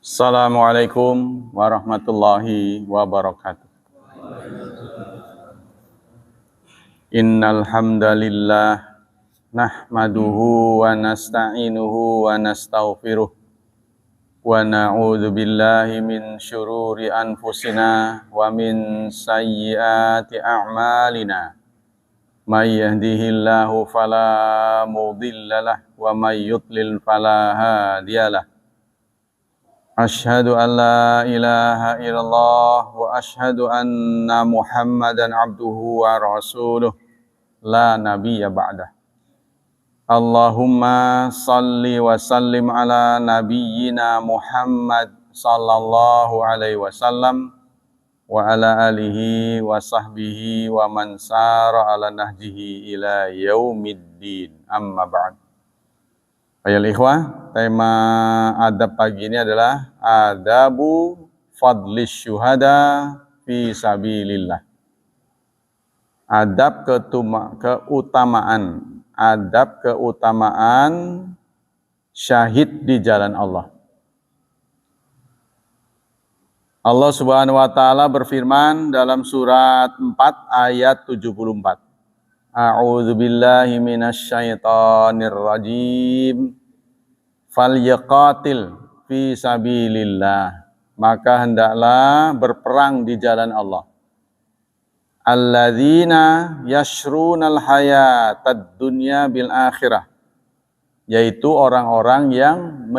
Assalamualaikum warahmatullahi wabarakatuh. Innal hamdalillah nahmaduhu wa nasta'inuhu wa nastaghfiruh wa na'udzu billahi min syururi anfusina wa min sayyiati a'malina. May yahdihillahu fala mudhillalah wa may yudlil fala hadiyalah. Asyhadu an la ilaha illallah wa asyhadu anna Muhammadan abduhu wa rasuluh la nabiyya ba'dah. Allahumma salli wa sallim ala nabiyyina Muhammad sallallahu alaihi wasallam wa ala alihi wa sahbihi wa man sara ala nahjihi ila yaumiddin. Amma ba'd. Ayol ikhwah, tema adab pagi ini adalah adabu fadlis syuhada fi sabilillah. Adab keutamaan syahid di jalan Allah. Allah Subhanahu wa taala berfirman dalam surat 4 ayat 74. A'udzu billahi minasyaitonir rajim. Falyaqatil fi sabilillah. Maka hendaklah berperang di jalan Allah. Alladzina yashrunal hayatad dunya bil akhirah. Yaitu orang-orang yang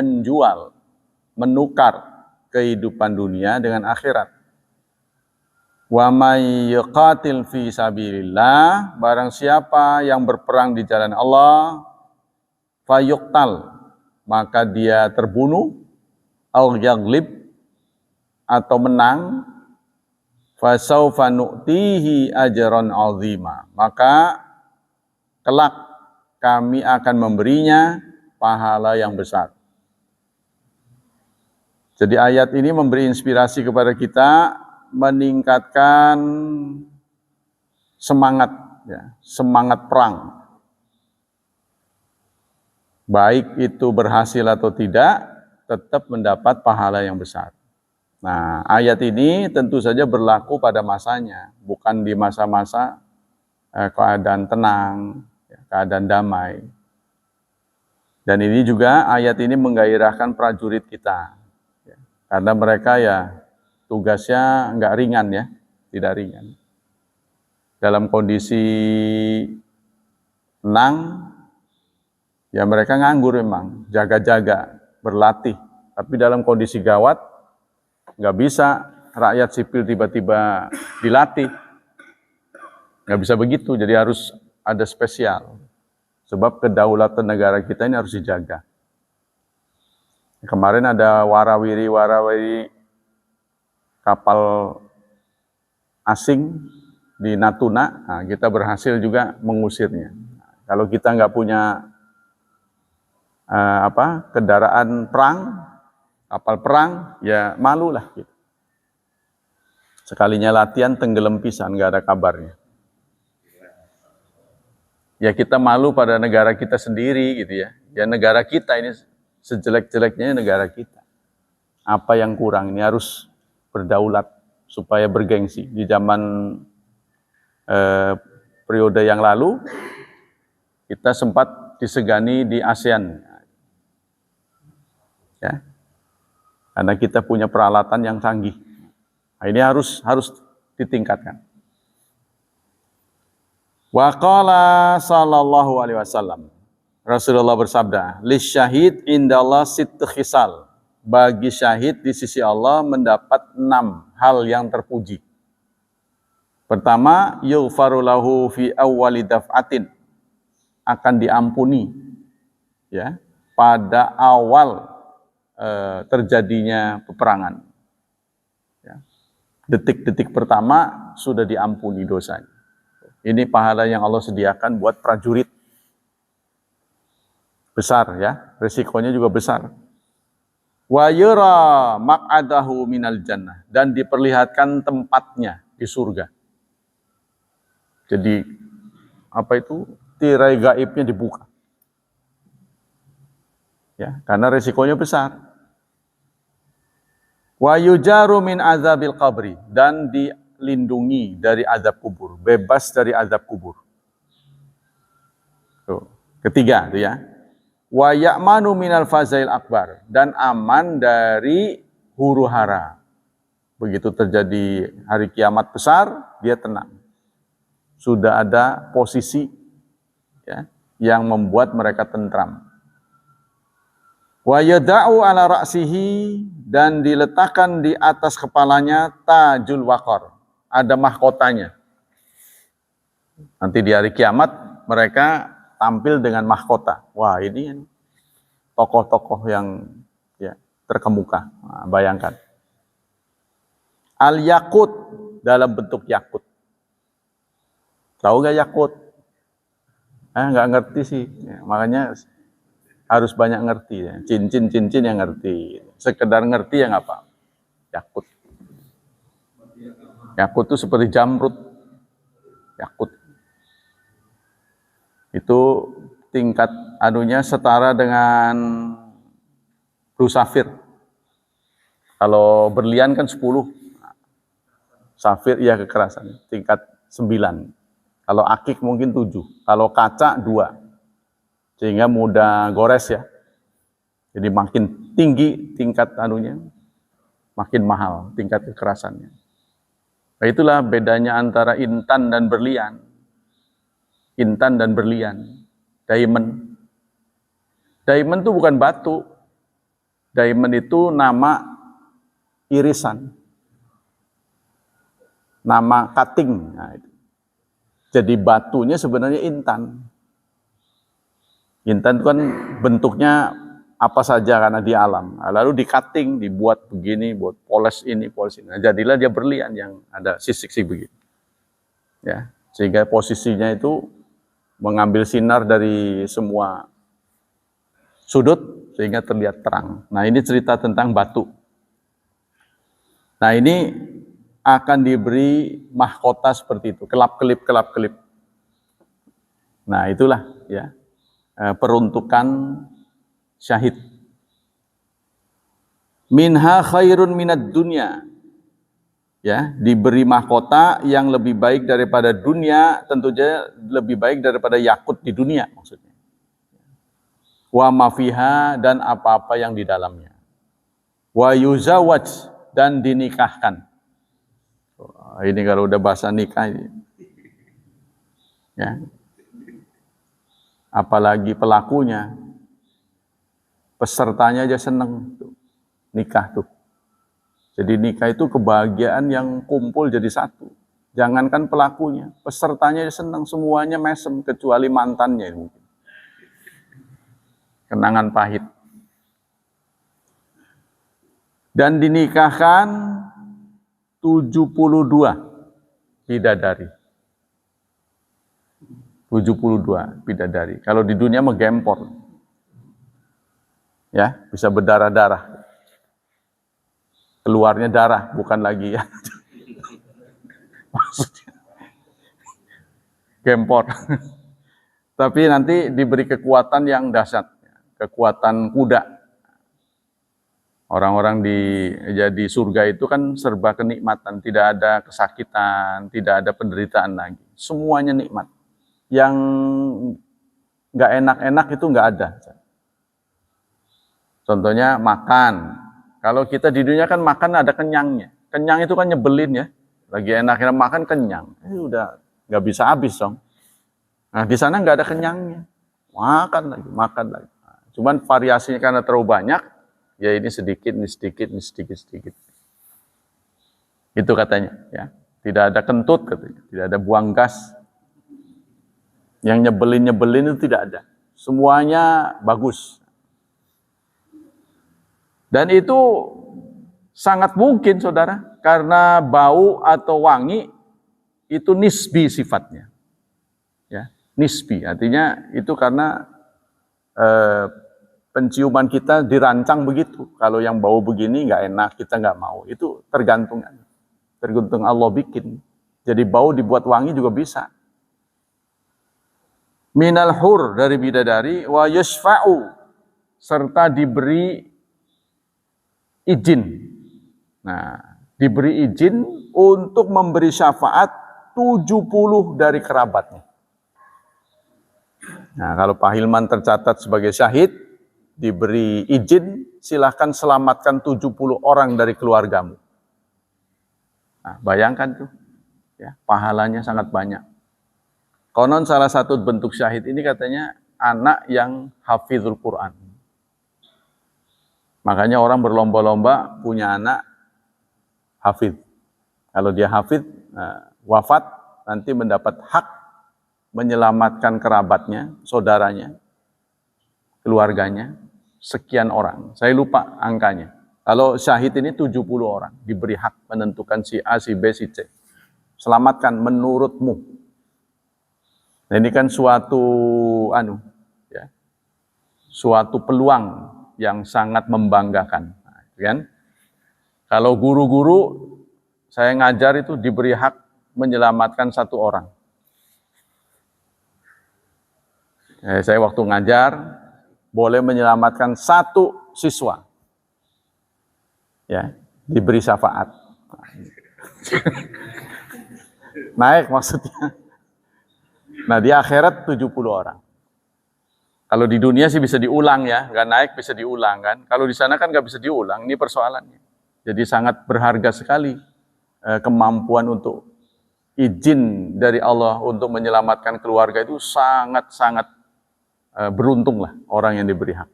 menukar kehidupan dunia dengan akhirat. Wa may yuqatil fi sabilillah, barang siapa yang berperang di jalan Allah, fayuqtal, maka dia terbunuh, au yaglib, atau menang, fasaufa nu'tihi ajran 'azima, maka kelak kami akan memberinya pahala yang besar. Jadi ayat ini memberi inspirasi kepada kita meningkatkan semangat, semangat perang. Baik itu berhasil atau tidak, tetap mendapat pahala yang besar. Nah, ayat ini tentu saja berlaku pada masanya, bukan di masa-masa keadaan tenang, keadaan damai. Dan ini juga ayat ini menggairahkan prajurit kita, karena mereka tugasnya nggak ringan tidak ringan. Dalam kondisi tenang, mereka nganggur memang, jaga-jaga, berlatih. Tapi dalam kondisi gawat, nggak bisa rakyat sipil tiba-tiba dilatih. Nggak bisa begitu, jadi harus ada spesial. Sebab kedaulatan negara kita ini harus dijaga. Kemarin ada warawiri kapal asing di Natuna, kita berhasil juga mengusirnya. Kalau kita nggak punya kendaraan perang, kapal perang, malulah gitu. Sekalinya latihan tenggelam pisan, nggak ada kabarnya. Kita malu pada negara kita sendiri gitu ya. Negara kita ini sejelek-jeleknya negara kita. Apa yang kurang? Ini harus berdaulat supaya bergengsi. Di zaman periode yang lalu kita sempat disegani di ASEAN, karena kita punya peralatan yang canggih. Nah, ini harus ditingkatkan. Wa qala sallallahu alaihi wasallam, Rasulullah bersabda, lisyahid indallah sittu khisal. Bagi syahid di sisi Allah mendapat 6 hal yang terpuji. Pertama, yughfaru lahu fi awwali daf'atin, akan diampuni pada awal terjadinya peperangan. Detik-detik pertama sudah diampuni dosanya. Ini pahala yang Allah sediakan buat prajurit. Besar resikonya juga besar. Wa yura maq'adahu minal jannah, dan diperlihatkan tempatnya di surga. Jadi tirai gaibnya dibuka. Karena resikonya besar. Wa yujaru min azabil qabri, dan dilindungi dari azab kubur, bebas dari azab kubur. Tuh, ketiga tuh ya. Wa ya'manu minal fazail akbar, dan aman dari huru hara. Begitu terjadi hari kiamat besar, dia tenang. Sudah ada posisi ya, yang membuat mereka tentram. Wa yada'u ala ra'sihi, dan diletakkan di atas kepalanya tajul waqar, ada mahkotanya. Nanti di hari kiamat mereka tampil dengan mahkota. Wah, ini tokoh-tokoh yang ya, terkemuka. Nah, bayangkan. Al-yakut, dalam bentuk yakut. Tahu nggak yakut? Nggak ngerti sih. Ya, makanya harus banyak ngerti. Ya. Cincin-cincin yang ngerti. Sekedar ngerti ya nggak apa. Yakut. Yakut itu seperti jamrud. Yakut. Itu tingkat anunya setara dengan blue safir. Kalau berlian kan 10. Safir ya kekerasan. Tingkat 9. Kalau akik mungkin 7. Kalau kaca 2. Sehingga mudah gores ya. Jadi makin tinggi tingkat anunya, makin mahal tingkat kekerasannya. Nah, itulah bedanya antara intan dan berlian. Intan dan berlian. Diamond. Diamond itu bukan batu. Diamond itu nama irisan. Nama cutting. Nah, itu. Jadi batunya sebenarnya intan. Intan itu kan bentuknya apa saja karena di alam. Lalu di cutting, dibuat begini, buat poles ini, poles ini. Nah, jadilah dia berlian yang ada sisik-sisik begini. Ya, sehingga posisinya itu mengambil sinar dari semua sudut sehingga terlihat terang. Nah, ini cerita tentang batu. Nah, ini akan diberi mahkota seperti itu, kelap-kelip. Nah, itulah ya peruntukan syahid. Minha khairun minad dunya. Ya, diberi mahkota yang lebih baik daripada dunia, tentu saja lebih baik daripada yakut di dunia maksudnya. Wa ma fiha, dan apa-apa yang di dalamnya. Wa yuzawaj, dan dinikahkan. Ini kalau udah bahasa nikah ini. Ya. Apalagi pelakunya, pesertanya aja seneng tuh. Nikah tuh. Jadi nikah itu kebahagiaan yang kumpul jadi satu. Jangankan pelakunya, pesertanya aja seneng, semuanya mesem kecuali mantannya mungkin. Kenangan pahit. Dan dinikahkan 72 bidadari. 72 bidadari. Kalau di dunia mah gempor. Ya, bisa berdarah-darah. Keluarnya darah, bukan lagi ya. Maksudnya gempor. Tapi nanti diberi kekuatan yang dahsyat. Kekuatan kuda. Orang-orang di surga itu kan serba kenikmatan, tidak ada kesakitan, tidak ada penderitaan lagi. Semuanya nikmat. Yang nggak enak-enak itu nggak ada. Contohnya makan. Kalau kita di dunia kan makan ada kenyangnya. Kenyang itu kan nyebelin ya. Lagi enak-enak makan kenyang. Udah nggak bisa habis dong. Nah di sana nggak ada kenyangnya. Makan lagi. Nah, cuman variasinya karena terlalu banyak. Ya ini sedikit, ini sedikit, ini sedikit. Itu katanya, ya. Tidak ada kentut katanya, tidak ada buang gas. Yang nyebelin itu tidak ada. Semuanya bagus. Dan itu sangat mungkin, saudara, karena bau atau wangi itu nisbi sifatnya. Ya, nisbi, artinya itu karena penciuman kita dirancang begitu. Kalau yang bau begini nggak enak, kita nggak mau. Itu tergantung Allah bikin. Jadi bau dibuat wangi juga bisa. Minal hur, dari bidadari, wa yusfa'u, serta diberi izin. Nah, diberi izin untuk memberi syafaat 70 dari kerabatnya. Nah, kalau Pak Hilman tercatat sebagai syahid, diberi izin, silahkan selamatkan 70 orang dari keluargamu. Nah, bayangkan tuh, ya, pahalanya sangat banyak. Konon salah satu bentuk syahid ini katanya anak yang hafizul Quran. Makanya orang berlomba-lomba punya anak hafid. Kalau dia hafid, wafat, nanti mendapat hak menyelamatkan kerabatnya, saudaranya, keluarganya, sekian orang. Saya lupa angkanya. Kalau syahid ini 70 orang, diberi hak menentukan si A, si B, si C. Selamatkan menurutmu. Nah, ini kan suatu suatu peluang yang sangat membanggakan. Nah, kan? Kalau guru-guru saya ngajar itu diberi hak menyelamatkan satu orang. Saya waktu ngajar boleh menyelamatkan satu siswa. Ya, diberi syafaat. Naik maksudnya. Nah, di akhirat 70 orang. Kalau di dunia sih bisa diulang ya, nggak naik bisa diulang kan. Kalau di sana kan nggak bisa diulang, ini persoalannya. Jadi sangat berharga sekali kemampuan untuk izin dari Allah untuk menyelamatkan keluarga itu sangat-sangat beruntung lah orang yang diberi hak.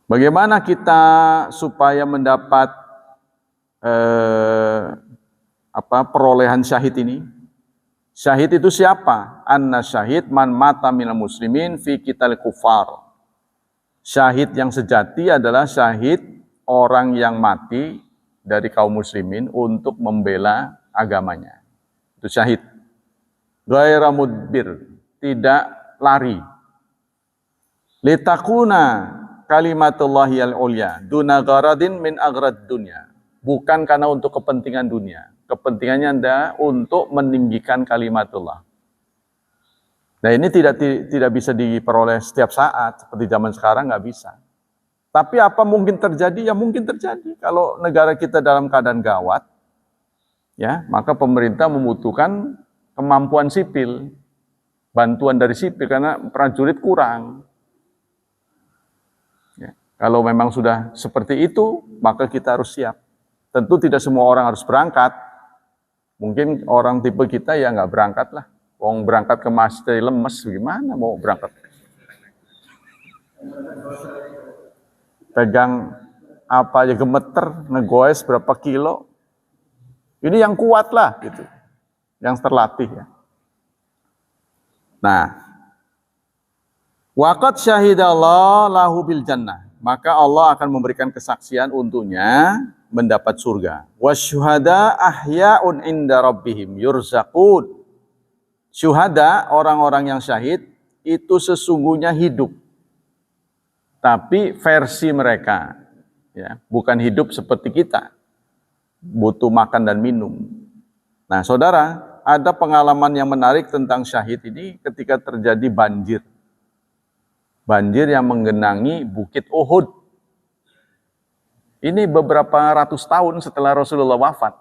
Bagaimana kita supaya mendapat perolehan syahid ini? Syahid itu siapa? Anna syahid man mata minal muslimin fi qital kufar. Syahid yang sejati adalah syahid orang yang mati dari kaum muslimin untuk membela agamanya. Itu syahid. Ghaira mudbir, tidak lari. Litakuna kalimatullahi al-ulya duna gharadin min aghrad dunya. Bukan karena untuk kepentingan dunia. Kepentingannya Anda untuk meninggikan kalimatullah. Nah, ini tidak bisa diperoleh setiap saat, seperti zaman sekarang nggak bisa. Tapi apa mungkin terjadi? Ya mungkin terjadi. Kalau negara kita dalam keadaan gawat, ya maka pemerintah membutuhkan kemampuan sipil, bantuan dari sipil karena prajurit kurang. Ya, kalau memang sudah seperti itu, maka kita harus siap. Tentu tidak semua orang harus berangkat. Mungkin orang tipe kita ya nggak berangkat lah. Wong berangkat ke masjid lemes, gimana mau berangkat? Pegang apa aja gemeter, ngegoes berapa kilo. Ini yang kuat lah gitu. Yang terlatih ya. Nah, waqad syahidallah lahu bil jannah. Maka Allah akan memberikan kesaksian untuknya mendapat surga. Wasyuhada ahya'un inda rabbihim yurzaqun. Syuhada, orang-orang yang syahid, itu sesungguhnya hidup. Tapi versi mereka, ya, bukan hidup seperti kita. Butuh makan dan minum. Nah, saudara, ada pengalaman yang menarik tentang syahid ini ketika terjadi banjir. Banjir yang menggenangi Bukit Uhud. Ini beberapa ratus tahun setelah Rasulullah wafat.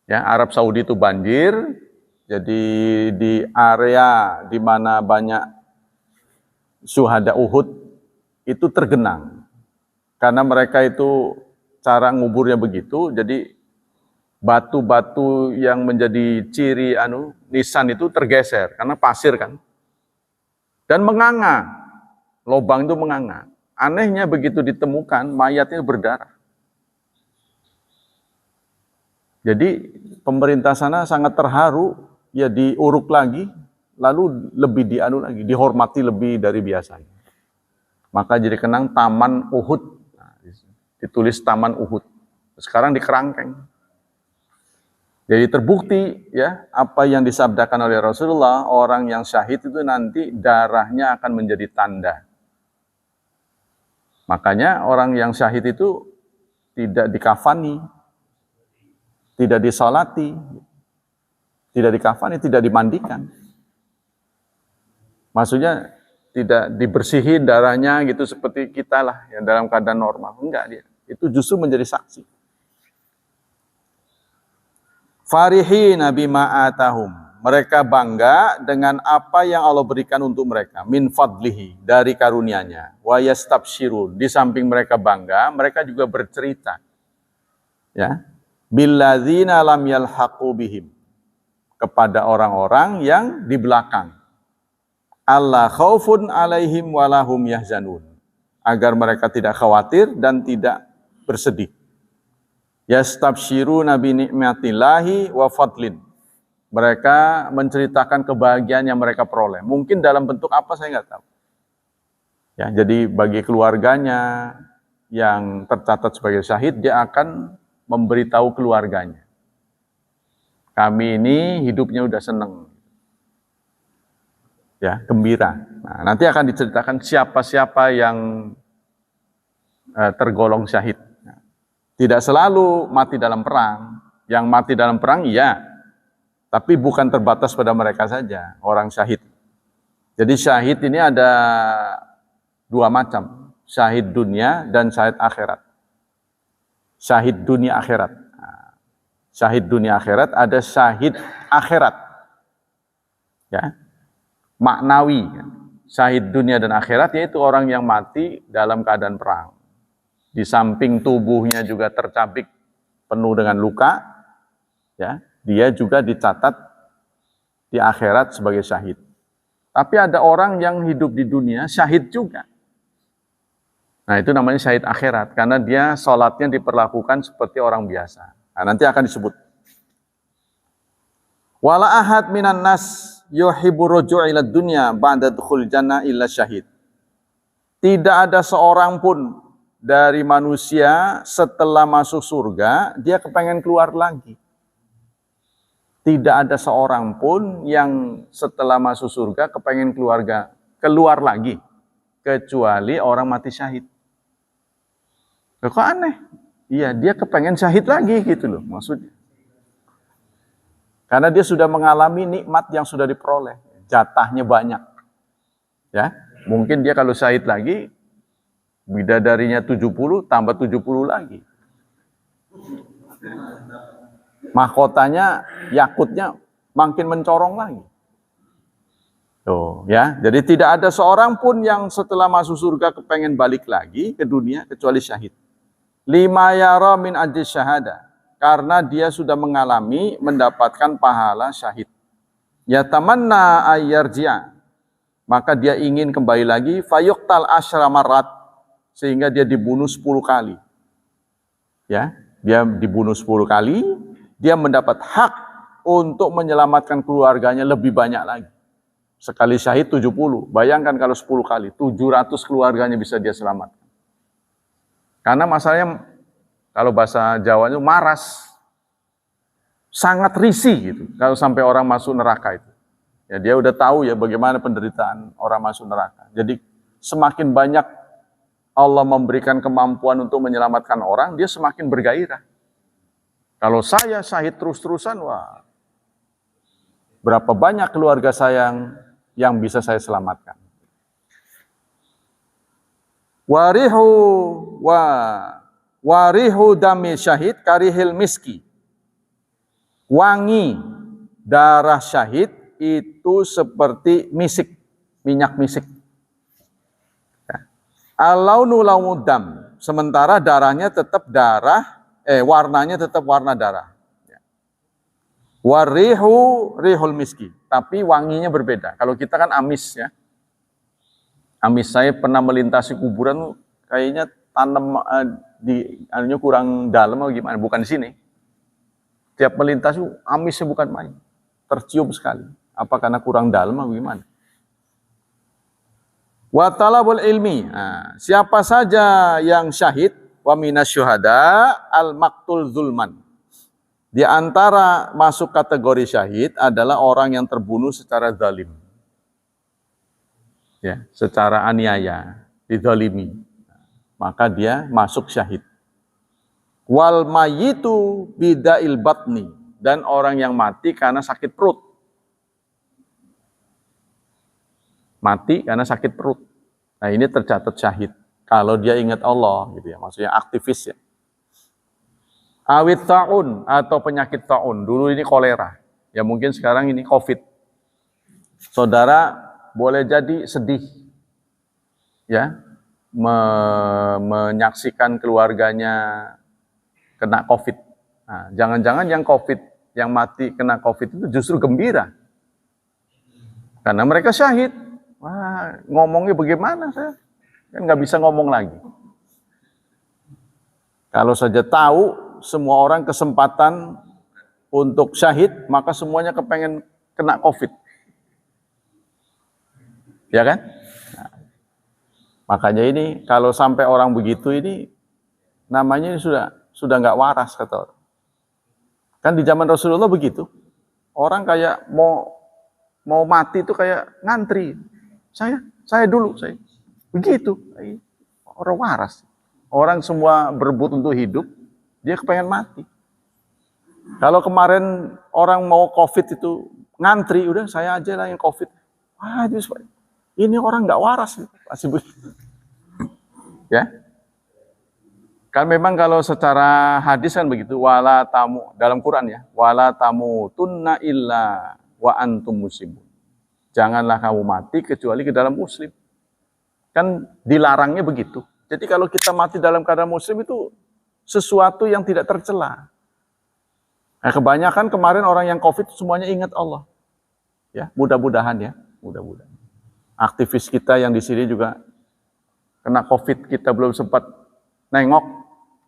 Ya, Arab Saudi itu banjir, jadi di area di mana banyak syuhada Uhud itu tergenang. Karena mereka itu cara nguburnya begitu, jadi batu-batu yang menjadi ciri nisan itu tergeser karena pasir kan. Dan menganga. Lobang itu menganga. Anehnya begitu ditemukan, mayatnya berdarah. Jadi pemerintah sana sangat terharu, ya diuruk lagi, lalu lebih dihormati lebih dari biasanya. Maka jadi kenang Taman Uhud. Nah, ditulis Taman Uhud. Sekarang di kerangkeng. Jadi terbukti ya apa yang disabdakan oleh Rasulullah, orang yang syahid itu nanti darahnya akan menjadi tanda. Makanya orang yang syahid itu tidak dikafani, tidak disolati, tidak dikafani, tidak dimandikan. Maksudnya tidak dibersihin darahnya gitu seperti kita lah yang dalam keadaan normal. Enggak dia. itu justru menjadi saksi. Farihina bima atahum. Mereka bangga dengan apa yang Allah berikan untuk mereka. Min fadlihi, dari karunia-Nya. Wa yastabshirun. Di samping mereka bangga, mereka juga bercerita. Ya. Billadzina lam yalhaqu bihim. Kepada orang-orang yang di belakang. Allah khaufun alaihim walahum yahzanun. Agar mereka tidak khawatir dan tidak bersedih. Yastabshiruna bi ni'matillahi wa fadlin. Mereka menceritakan kebahagiaan yang mereka peroleh. Mungkin dalam bentuk apa saya nggak tahu. Ya, jadi bagi keluarganya yang tercatat sebagai syahid, dia akan memberitahu keluarganya. Kami ini hidupnya udah seneng. Ya, gembira. Nah, nanti akan diceritakan siapa-siapa yang tergolong syahid. Tidak selalu mati dalam perang. Yang mati dalam perang, iya. Tapi bukan terbatas pada mereka saja, orang syahid. Jadi syahid ini ada dua macam. Syahid dunia dan syahid akhirat. Syahid dunia akhirat. Syahid dunia akhirat, ada syahid akhirat. Ya. Maknawi. Syahid dunia dan akhirat, yaitu orang yang mati dalam keadaan perang. Di samping tubuhnya juga tercabik penuh dengan luka, ya, dia juga dicatat di akhirat sebagai syahid. Tapi ada orang yang hidup di dunia syahid juga. Nah, itu namanya syahid akhirat, karena dia sholatnya diperlakukan seperti orang biasa. Nah, nanti akan disebut. Wala ahad minan nas yuhibbu ruju' ila dunya ba'da dukhul jannah illa syahid. Tidak ada seorang pun dari manusia setelah masuk surga, dia kepengen keluar lagi. Tidak ada seorang pun yang setelah masuk surga kepengen keluar lagi. Kecuali orang mati syahid. Kok aneh? Iya, dia kepengen syahid lagi gitu loh maksudnya. Karena dia sudah mengalami nikmat yang sudah diperoleh. Jatahnya banyak. Ya, mungkin dia kalau syahid lagi, bidadarinya 70, tambah 70 lagi. Mahkotanya, yakutnya makin mencorong lagi. Tuh, ya. Jadi tidak ada seorang pun yang setelah masuk surga kepengen balik lagi ke dunia kecuali syahid. Lima yara min ajri syahada. Karena dia sudah mengalami mendapatkan pahala syahid. Ya tamanna ayyarji'a. Maka dia ingin kembali lagi fayuqtal asyra marrat. Sehingga dia dibunuh 10 kali. Ya, dia dibunuh 10 kali, dia mendapat hak untuk menyelamatkan keluarganya lebih banyak lagi. Sekali syahid 70, bayangkan kalau 10 kali, 700 keluarganya bisa dia selamatkan. Karena masalahnya, kalau bahasa Jawanya maras, sangat risih gitu, kalau sampai orang masuk neraka itu. Ya, dia udah tahu ya bagaimana penderitaan orang masuk neraka. Jadi semakin banyak Allah memberikan kemampuan untuk menyelamatkan orang, dia semakin bergairah. Kalau saya syahid terus-terusan, wah, berapa banyak keluarga saya yang bisa saya selamatkan. Warihu dami syahid karihil miski. Wangi darah syahid itu seperti misik, minyak misik. Alaunu laumudam, sementara darahnya tetap warnanya tetap warna darah. Warihu rihul miski, tapi wanginya berbeda. Kalau kita kan amis ya. Amis, saya pernah melintasi kuburan, kayaknya tanam anunya kurang dalam atau gimana, bukan di sini. Tiap melintas amisnya bukan main. Tercium sekali. Apa karena kurang dalam atau gimana? Wa talabul ilmi. Nah, siapa saja yang syahid, wa minasyuhada al-maqtul zulman. Di antara masuk kategori syahid adalah orang yang terbunuh secara zalim. Ya, secara aniaya, dizalimi. Maka dia masuk syahid. Wal mayitu bida'il batni, dan orang yang mati karena sakit perut. Mati karena sakit perut. Nah, ini tercatat syahid. Kalau dia ingat Allah, gitu ya, maksudnya aktivis ya. Awit ta'un atau penyakit ta'un. Dulu ini kolera. Ya mungkin sekarang ini COVID. Saudara boleh jadi sedih. Ya, menyaksikan keluarganya kena COVID. Nah, jangan-jangan yang COVID, yang mati kena COVID itu justru gembira. Karena mereka syahid. Wah, ngomongnya bagaimana saya? Kan nggak bisa ngomong lagi. Kalau saja tahu semua orang kesempatan untuk syahid, maka semuanya kepengen kena COVID. Ya kan? Nah, makanya ini kalau sampai orang begitu ini namanya ini sudah nggak waras kata orang. Kan di zaman Rasulullah begitu. Orang kayak mau mati itu kayak ngantri. Saya dulu. Begitu. Orang waras. Orang semua berebut untuk hidup, dia kepengen mati. Kalau kemarin orang mau COVID itu ngantri, udah saya aja lah yang COVID. Wah, ini orang nggak waras. Pasti begitu. Ya. Kan memang kalau secara hadis kan begitu, wala tamu dalam Quran ya, wala tamu tunna illa wa antum muslimun. Janganlah kamu mati kecuali ke dalam muslim. Kan dilarangnya begitu. Jadi kalau kita mati dalam keadaan muslim itu sesuatu yang tidak tercela. Nah, kebanyakan kemarin orang yang COVID semuanya ingat Allah. Ya, mudah-mudahan ya, mudah-mudahan. Aktivis kita yang di sini juga kena COVID, kita belum sempat nengok,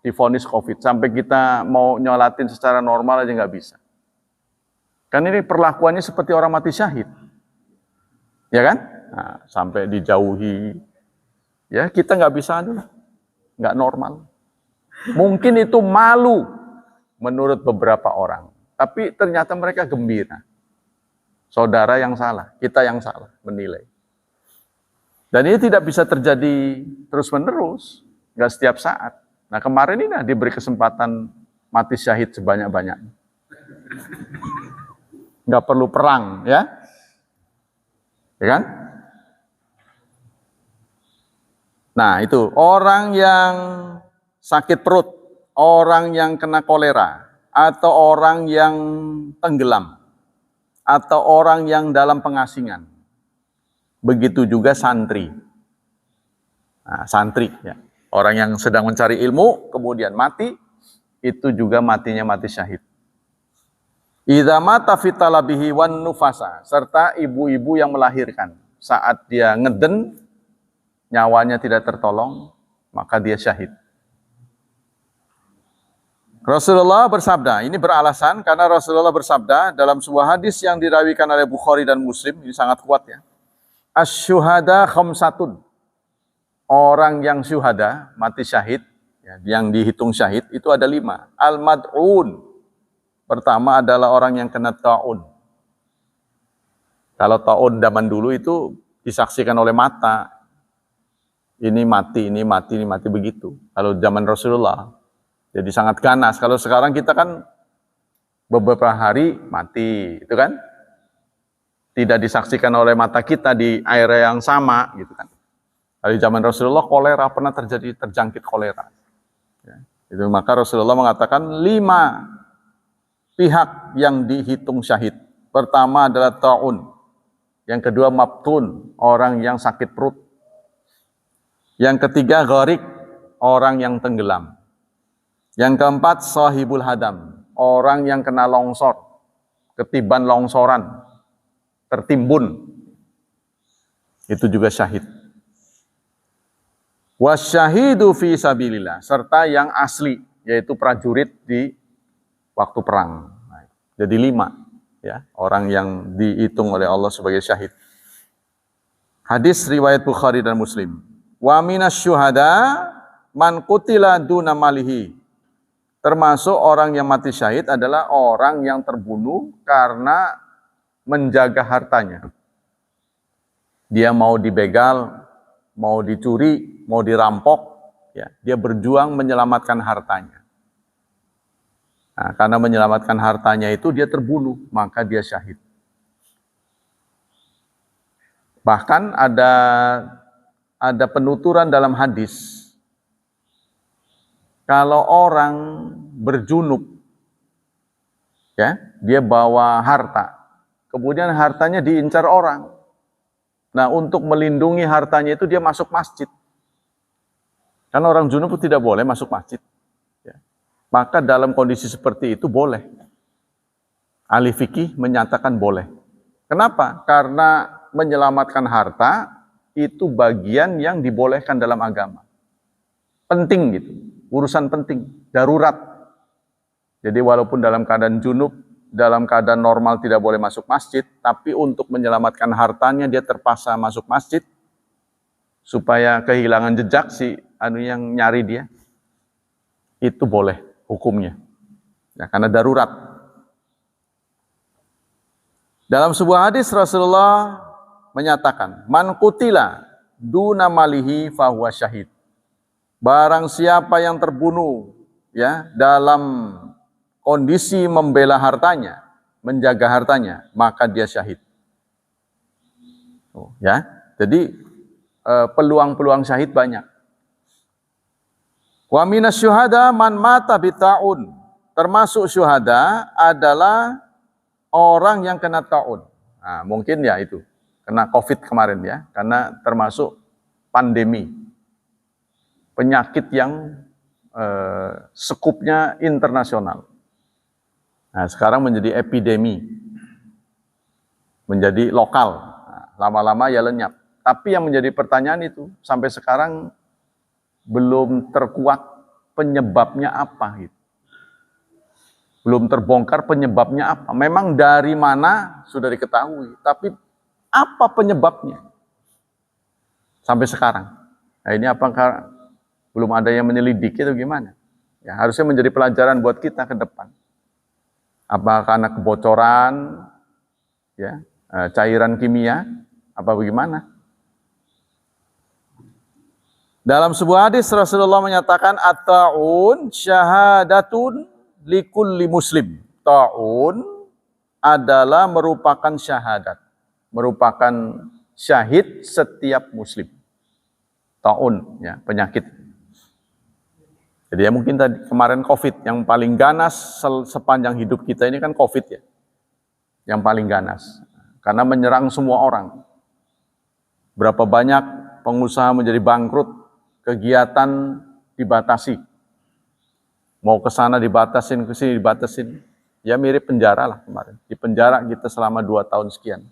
divonis COVID. Sampai kita mau nyolatin secara normal aja nggak bisa. Kan ini perlakuannya seperti orang mati syahid. Ya kan? Nah, sampai dijauhi. Ya, kita nggak bisa, nggak normal. Mungkin itu malu menurut beberapa orang. Tapi ternyata mereka gembira. Saudara yang salah, kita yang salah menilai. Dan ini tidak bisa terjadi terus-menerus, nggak setiap saat. Nah kemarin ini diberi kesempatan mati syahid sebanyak-banyaknya. Nggak perlu perang, ya kan? Nah itu, orang yang sakit perut, orang yang kena kolera, atau orang yang tenggelam, atau orang yang dalam pengasingan. Begitu juga santri. Nah, santri, ya. Orang yang sedang mencari ilmu, kemudian mati, itu juga matinya mati syahid. Idza mata fi talabihi wan nufasa, serta ibu-ibu yang melahirkan. Saat dia ngeden, nyawanya tidak tertolong, maka dia syahid. Rasulullah bersabda, ini beralasan karena Rasulullah bersabda dalam sebuah hadis yang dirawikan oleh Bukhari dan Muslim, ini sangat kuat ya. Asy-syuhada khamsatun. Orang yang syuhada, mati syahid, ya, yang dihitung syahid, itu ada 5. Al-mad'un. Pertama adalah orang yang kena ta'un. Kalau ta'un zaman dulu itu disaksikan oleh mata. Ini mati begitu. Kalau zaman Rasulullah, jadi sangat ganas. Kalau sekarang kita kan beberapa hari mati, itu kan? Tidak disaksikan oleh mata kita di area yang sama, gitu kan? Kalau di zaman Rasulullah kolera pernah terjangkit kolera. Ya, itu maka Rasulullah mengatakan 5 pihak yang dihitung syahid. Pertama adalah ta'un. Yang kedua mabtun, orang yang sakit perut. Yang ketiga gharik, orang yang tenggelam. Yang keempat sahibul hadam, orang yang kena longsor, ketiban longsoran, tertimbun. Itu juga syahid. Wasyahidu fi sabilillah, serta yang asli, yaitu prajurit di waktu perang. Jadi 5 ya, orang yang dihitung oleh Allah sebagai syahid. Hadis riwayat Bukhari dan Muslim. Wa minasyuhada man qutila duna malihi. Termasuk orang yang mati syahid adalah orang yang terbunuh karena menjaga hartanya. Dia mau dibegal, mau dicuri, mau dirampok, ya, dia berjuang menyelamatkan hartanya. Nah, karena menyelamatkan hartanya itu dia terbunuh, maka dia syahid. Bahkan ada penuturan dalam hadis, kalau orang berjunub, ya, dia bawa harta, kemudian hartanya diincar orang. Nah, untuk melindungi hartanya itu dia masuk masjid. Karena orang junub tidak boleh masuk masjid. Ya. Maka dalam kondisi seperti itu boleh. Ahli fikih menyatakan boleh. Kenapa? Karena menyelamatkan harta itu bagian yang dibolehkan dalam agama. Penting gitu, urusan penting, darurat. Jadi walaupun dalam keadaan junub, dalam keadaan normal tidak boleh masuk masjid, tapi untuk menyelamatkan hartanya dia terpaksa masuk masjid supaya kehilangan jejak si yang nyari dia. Itu boleh hukumnya. Ya, karena darurat. Dalam sebuah hadis Rasulullah menyatakan, "Man qutila duna malihi fahuwa syahid." Barang siapa yang terbunuh ya dalam kondisi membela hartanya, menjaga hartanya, maka dia syahid. Ya. Jadi peluang-peluang syahid banyak. Wa minas syuhada man mata bita'un. Termasuk syuhada adalah orang yang kena ta'un. Nah, mungkin ya itu, kena COVID kemarin ya, karena termasuk pandemi. Penyakit yang sekupnya internasional. Nah, sekarang menjadi epidemi. Menjadi lokal. Nah, lama-lama ya lenyap. Tapi yang menjadi pertanyaan itu, sampai sekarang belum terkuak penyebabnya apa gitu. Belum terbongkar penyebabnya apa. Memang dari mana sudah diketahui, tapi apa penyebabnya? Sampai sekarang. Nah, ini apakah belum ada yang menyelidiki atau gimana? Ya, harusnya menjadi pelajaran buat kita ke depan. Apa karena kebocoran, ya, cairan kimia, apa bagaimana? Dalam sebuah hadis Rasulullah menyatakan at-ta'un syahadatun likulli muslim. Ta'un adalah merupakan syahadat, merupakan syahid setiap muslim. Ta'un, ya, penyakit. Jadi ya mungkin tadi kemarin COVID yang paling ganas sepanjang hidup kita ini kan COVID ya, yang paling ganas karena menyerang semua orang. Berapa banyak pengusaha menjadi bangkrut, kegiatan dibatasi. Mau ke sana dibatasin, ke sini dibatasin. Ya mirip penjara lah kemarin. Di penjara kita selama 2 tahun sekian.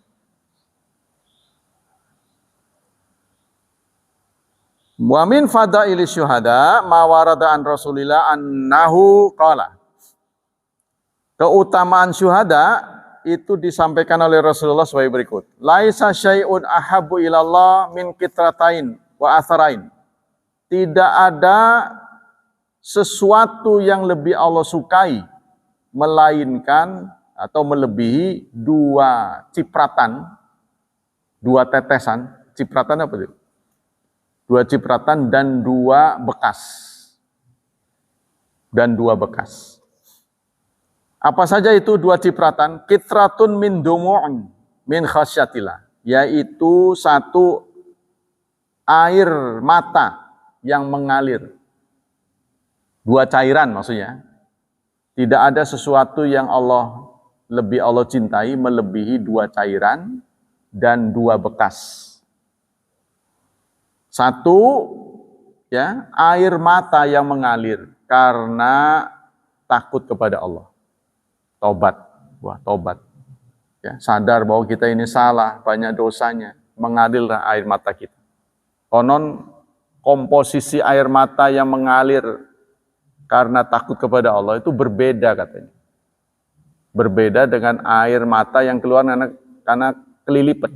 Wa min fadaili syuhada ma warada an Rasulillah annahu qala. Keutamaan syuhada itu disampaikan oleh Rasulullah sebagai berikut. Laisa syai'un ahabbu ilallah min kitratain wa atharain. Tidak ada sesuatu yang lebih Allah sukai melainkan atau melebihi 2 cipratan, 2 tetesan. Cipratan apa itu? 2 cipratan dan 2 bekas. Dan 2 bekas. Apa saja itu 2 cipratan? Kitratun min dumu'un min khasyatillah. Yaitu 1 air mata yang mengalir. 2 cairan maksudnya. Tidak ada sesuatu yang lebih Allah cintai melebihi 2 cairan dan 2 bekas. 1 ya, air mata yang mengalir karena takut kepada Allah. Tobat. Wah, tobat. Ya, sadar bahwa kita ini salah, banyak dosanya, mengalirlah air mata kita. Konon komposisi air mata yang mengalir karena takut kepada Allah itu berbeda katanya. Berbeda dengan air mata yang keluar karena kelilipan.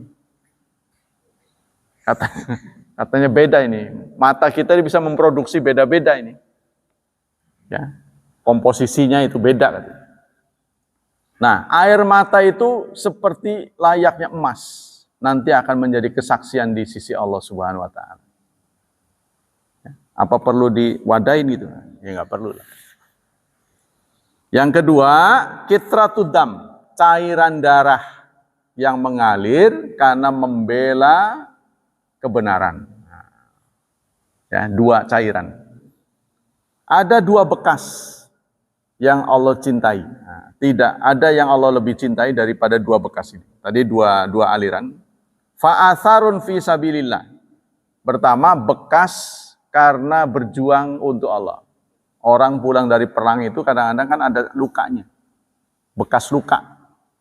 Katanya beda ini. Mata kita bisa memproduksi beda-beda ini. Ya, komposisinya itu beda katanya. Nah, air mata itu seperti layaknya emas. Nanti akan menjadi kesaksian di sisi Allah Subhanahu wa taala. Apa perlu diwadain gitu? Ya nggak perlu lah. Yang kedua, kitratud dam, cairan darah yang mengalir karena membela kebenaran. Ya, 2 cairan. Ada 2 bekas. yang Allah cintai. Nah, tidak ada yang Allah lebih cintai daripada dua bekas ini. Tadi dua aliran. Fa'atharun fi sabilillah. Pertama, bekas karena berjuang untuk Allah. Orang pulang dari perang itu kadang-kadang kan ada lukanya. Bekas luka.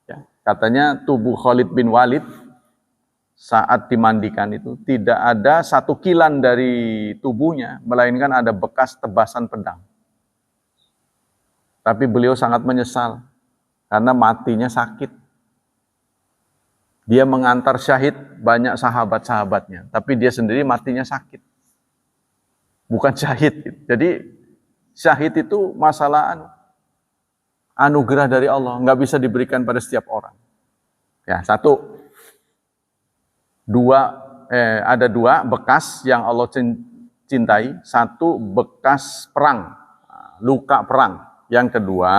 Ya. Katanya tubuh Khalid bin Walid saat dimandikan itu tidak ada satu kilan dari tubuhnya, melainkan ada bekas tebasan pedang. Tapi beliau sangat menyesal karena matinya sakit. Dia mengantar syahid banyak sahabat-sahabatnya, tapi dia sendiri matinya sakit. Bukan syahid. Jadi syahid itu masalah anugerah dari Allah, nggak bisa diberikan pada setiap orang. Ya, ada dua bekas yang Allah cintai. Satu bekas perang, luka perang. Yang kedua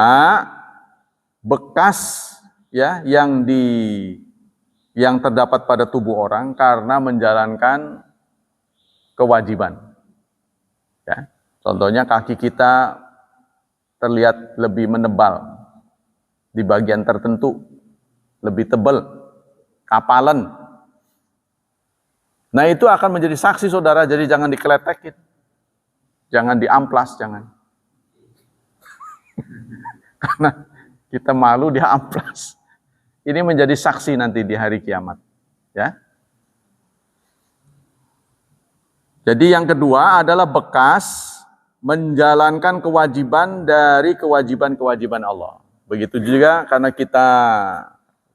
bekas ya yang terdapat pada tubuh orang karena menjalankan kewajiban. Ya, contohnya kaki kita terlihat lebih menebal di bagian tertentu, lebih tebal, kapalan. Nah itu akan menjadi saksi saudara, jadi jangan dikeletekin. Jangan diamplas, jangan. Karena kita malu dia amplas. Ini menjadi saksi nanti di hari kiamat. Ya. Jadi yang kedua adalah bekas menjalankan kewajiban dari kewajiban-kewajiban Allah. Begitu juga karena kita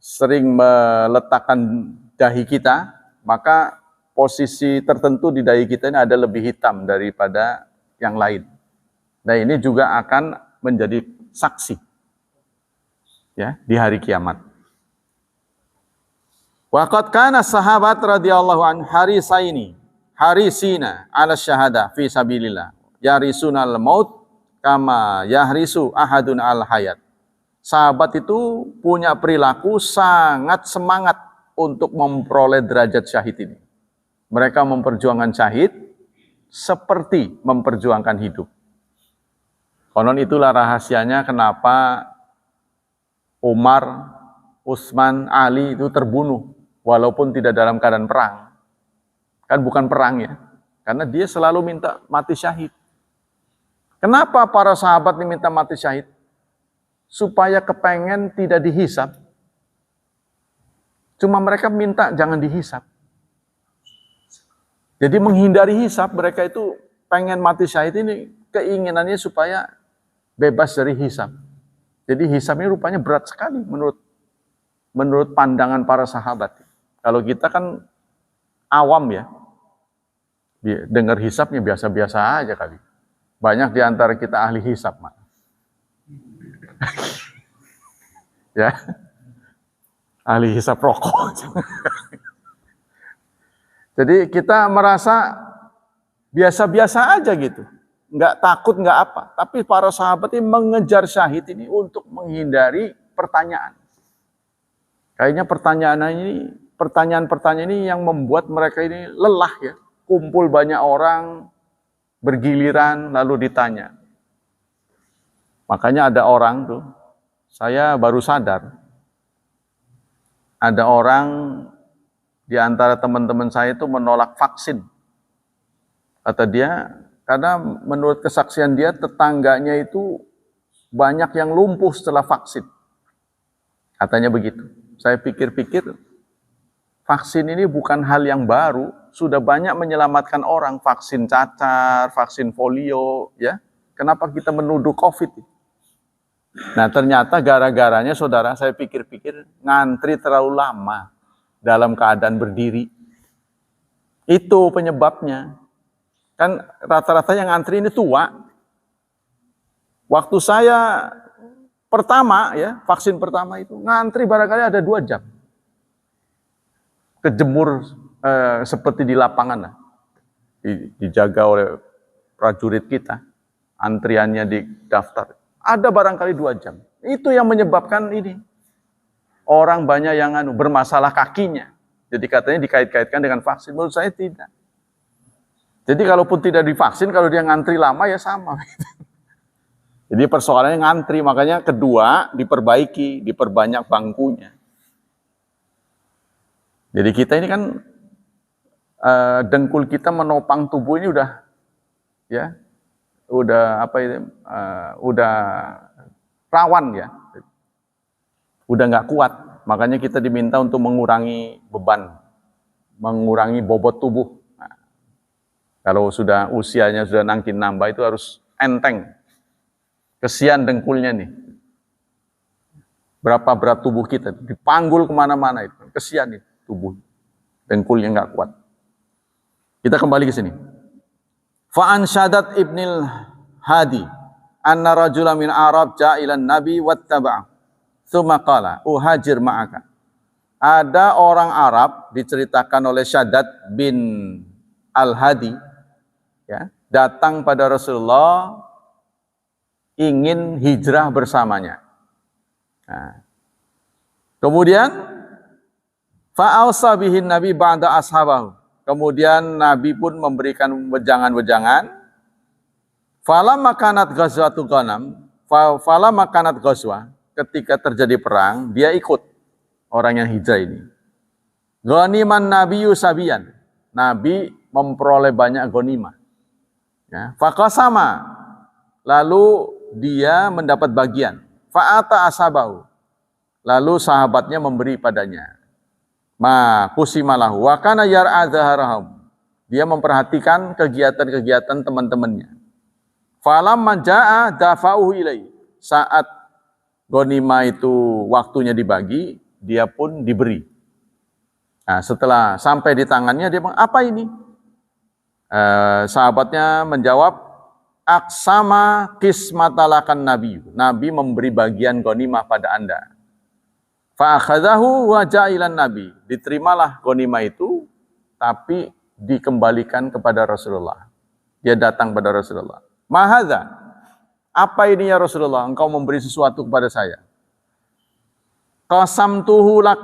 sering meletakkan dahi kita, maka posisi tertentu di dahi kita ini ada lebih hitam daripada yang lain. Nah ini juga akan menjadi saksi ya di hari kiamat. Waqad kana sahabat radhiyallahu an harisina ala syahada fi sabilillah yarisunal maut kama yahrisu ahadun al hayat. Sahabat itu punya perilaku sangat semangat untuk memperoleh derajat syahid ini. Mereka memperjuangkan syahid seperti memperjuangkan hidup. Konon itulah rahasianya kenapa Umar, Utsman, Ali itu terbunuh walaupun tidak dalam keadaan perang. Kan bukan perang ya, karena dia selalu minta mati syahid. Kenapa para sahabat ini minta mati syahid? Supaya kepengen tidak dihisab. Cuma mereka minta jangan dihisab. Jadi menghindari hisab, mereka itu pengen mati syahid ini keinginannya supaya bebas dari hisab. Jadi hisab ini rupanya berat sekali menurut pandangan para sahabat. Kalau kita kan awam ya, dengar hisabnya biasa-biasa aja kali. Banyak di antara kita ahli hisab, Mak. Ya, ahli hisab rokok. Jadi kita merasa biasa-biasa aja gitu. Nggak takut, nggak apa. Tapi para sahabat ini mengejar syahid ini untuk menghindari pertanyaan. Kayaknya pertanyaan-pertanyaan ini yang membuat mereka ini lelah ya. Kumpul banyak orang, bergiliran, lalu ditanya. Makanya ada orang tuh, saya baru sadar, ada orang di antara teman-teman saya itu menolak vaksin. Kata dia, karena menurut kesaksian dia, tetangganya itu banyak yang lumpuh setelah vaksin. Katanya begitu. Saya pikir-pikir, vaksin ini bukan hal yang baru, sudah banyak menyelamatkan orang, vaksin cacar, vaksin polio, ya. Kenapa kita menuduh COVID? Nah ternyata gara-garanya saudara, saya pikir-pikir, ngantri terlalu lama dalam keadaan berdiri. Itu penyebabnya. Kan rata-rata yang ngantri ini tua. Waktu saya pertama ya, vaksin pertama itu ngantri barangkali ada 2 jam. Kejemur seperti di lapangan lah. Dijaga oleh prajurit kita. Antriannya di daftar. Ada barangkali 2 jam. Itu yang menyebabkan ini. Orang banyak yang bermasalah kakinya. Jadi katanya dikait-kaitkan dengan vaksin. Menurut saya tidak. Jadi kalaupun tidak divaksin, kalau dia ngantri lama ya sama. Jadi persoalannya ngantri, makanya kedua diperbaiki, diperbanyak bangkunya. Jadi kita ini kan dengkul kita menopang tubuh ini udah udah rawan ya, udah nggak kuat. Makanya kita diminta untuk mengurangi beban, mengurangi bobot tubuh. Nah, kalau sudah usianya sudah nangkin nambah itu harus enteng. Kesian dengkulnya nih. Berapa berat tubuh kita dipanggul kemana-mana itu, kesian nih tubuh, dengkulnya nggak kuat. Kita kembali ke sini. Fa'an Syadat ibnil Hadi anna rajula min Arab ja'ilan Nabi wattaba'a tsumma qala uhajir ma'aka. Ada orang Arab diceritakan oleh Syadat bin Al-Hadi ya, datang pada Rasulullah ingin hijrah bersamanya. Nah, kemudian fa'ausa bihin Nabi ba'da ashabahu. Kemudian Nabi pun memberikan wejangan-wejangan. Fala makanat ghazwatu ghanam, fala makanat ghazwa, ketika terjadi perang, dia ikut orang yang hijrah ini. Ghaniman nabiyyu sabiyan. Nabi memperoleh banyak ghanimah. Ya, faqasama, lalu dia mendapat bagian. Fa'ata ashabahu, lalu sahabatnya memberi padanya. Ma kusimalahu wa kana yar'a zaharahum. Dia memperhatikan kegiatan-kegiatan teman-temannya. Falamma jaa dafa'uhu ilai. Saat ghanimah itu waktunya dibagi, dia pun diberi. Nah, setelah sampai di tangannya dia bilang, "Apa ini?" Sahabatnya menjawab, "Aqsama qismatalakan nabi." Nabi memberi bagian ghanimah pada Anda. Fa'akhadahu wa ja'ilan Nabi. Diterimalah ghanimah itu, tapi dikembalikan kepada Rasulullah. Dia datang pada Rasulullah. Mahadha, apa ini ya Rasulullah? Engkau memberi sesuatu kepada saya. Qasamtuhu lak,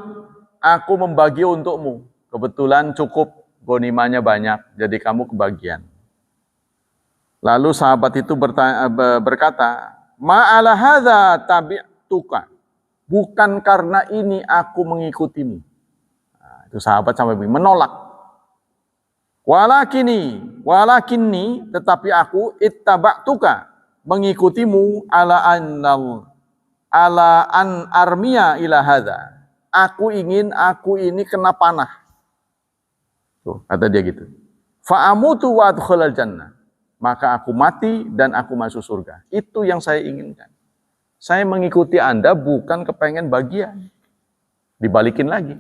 aku membagi untukmu. Kebetulan cukup, ghanimahnya banyak, jadi kamu kebagian. Lalu sahabat itu berkata, ma'ala hadha tabi'tuka. Bukan karena ini aku mengikutimu. Nah, itu sahabat sampai menolak. Walakinni, tetapi aku ittaba'tuka, mengikutimu ala an armiya ila hadza. Aku ini kena panah. Tuh, kata dia gitu. Fa'amutu wa adkhulal jannah. Maka aku mati dan aku masuk surga. Itu yang saya inginkan. Saya mengikuti Anda bukan kepengen bagian. Dibalikin lagi.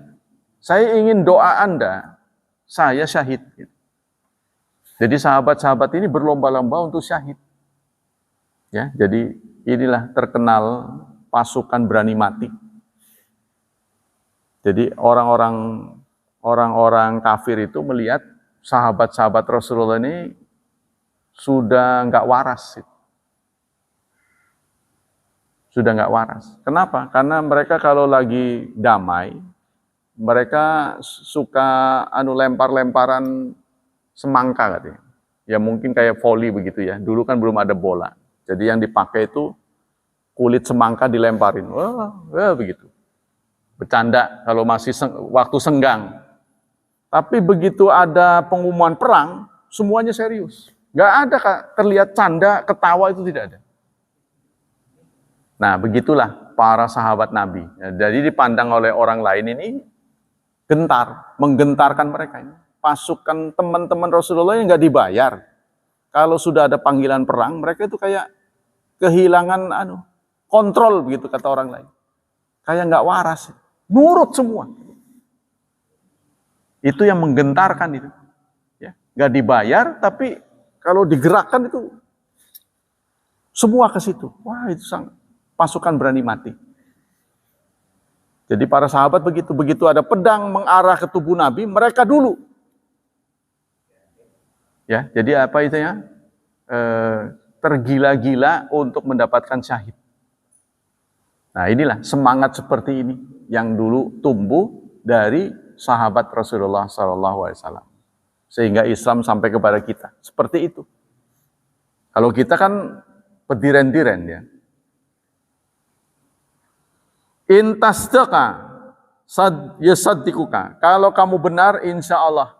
Saya ingin doa Anda, saya syahid. Jadi sahabat-sahabat ini berlomba-lomba untuk syahid. Ya, jadi inilah terkenal pasukan berani mati. Jadi orang-orang kafir itu melihat sahabat-sahabat Rasulullah ini sudah nggak waras. Sudah nggak waras. Kenapa? Karena mereka kalau lagi damai, mereka suka lempar-lemparan semangka katanya. Ya mungkin kayak voli begitu ya. Dulu kan belum ada bola. Jadi yang dipakai itu kulit semangka dilemparin. Wah, begitu. Bercanda kalau masih waktu senggang. Tapi begitu ada pengumuman perang, semuanya serius. Nggak ada terlihat canda, ketawa itu tidak ada. Nah, begitulah para sahabat Nabi. Jadi dipandang oleh orang lain ini menggentarkan mereka ini. Pasukan teman-teman Rasulullah yang nggak dibayar. Kalau sudah ada panggilan perang, mereka itu kayak kehilangan kontrol begitu kata orang lain. Kayak nggak waras, nurut semua. Itu yang menggentarkan itu. Ya, nggak dibayar, tapi kalau digerakkan itu semua ke situ. Wah, itu sangat. Pasukan berani mati. Jadi para sahabat begitu ada pedang mengarah ke tubuh Nabi, mereka dulu. Ya, jadi apa itu ya? Tergila-gila untuk mendapatkan syahid. Nah, inilah semangat seperti ini yang dulu tumbuh dari sahabat Rasulullah SAW. Sehingga Islam sampai kepada kita. Seperti itu. Kalau kita kan Pediren-diren ya. In tasdaqa yasaddikuka. Kalau kamu benar, insya Allah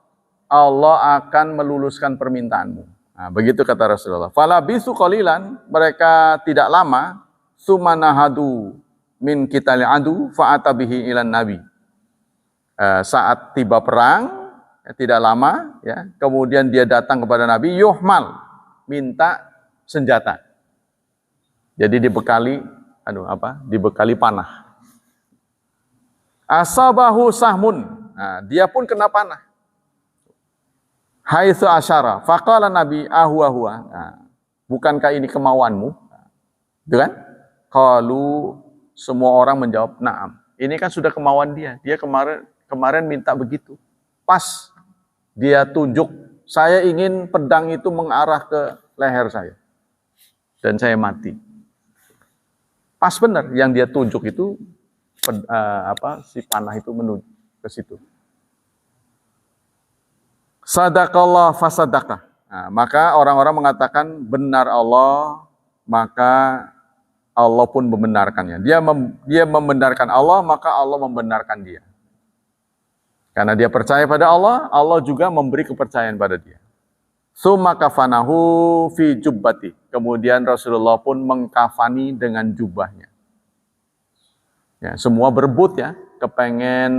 Allah akan meluluskan permintaanmu. Nah, begitu kata Rasulullah. Falabisu qalilan, mereka tidak lama, sumanahadu min kitali adu fa'atabihi ilan nabi. Saat tiba perang, tidak lama, ya, kemudian dia datang kepada Nabi, yuhmal, minta senjata. Jadi dibekali, dibekali panah. Asabahu sahmun, nah, dia pun kena panah. Haitsu asyara, faqala Nabi ahwa. Nah, bukankah ini kemauanmu? Gitu kan? Qalu, semua orang menjawab na'am. Ini kan sudah kemauan dia. Dia kemarin minta begitu. Pas dia tunjuk, saya ingin pedang itu mengarah ke leher saya dan saya mati. Pas benar yang dia tunjuk itu si panah itu menuju ke situ. Sadaqallah fasadaqah. Nah, maka orang-orang mengatakan benar Allah, maka Allah pun membenarkannya. Dia membenarkan Allah, maka Allah membenarkan dia. Karena dia percaya pada Allah, Allah juga memberi kepercayaan pada dia. Summa kafanahu fi jubbati. Kemudian Rasulullah pun mengkafani dengan jubahnya. Ya, semua berebut ya, kepengen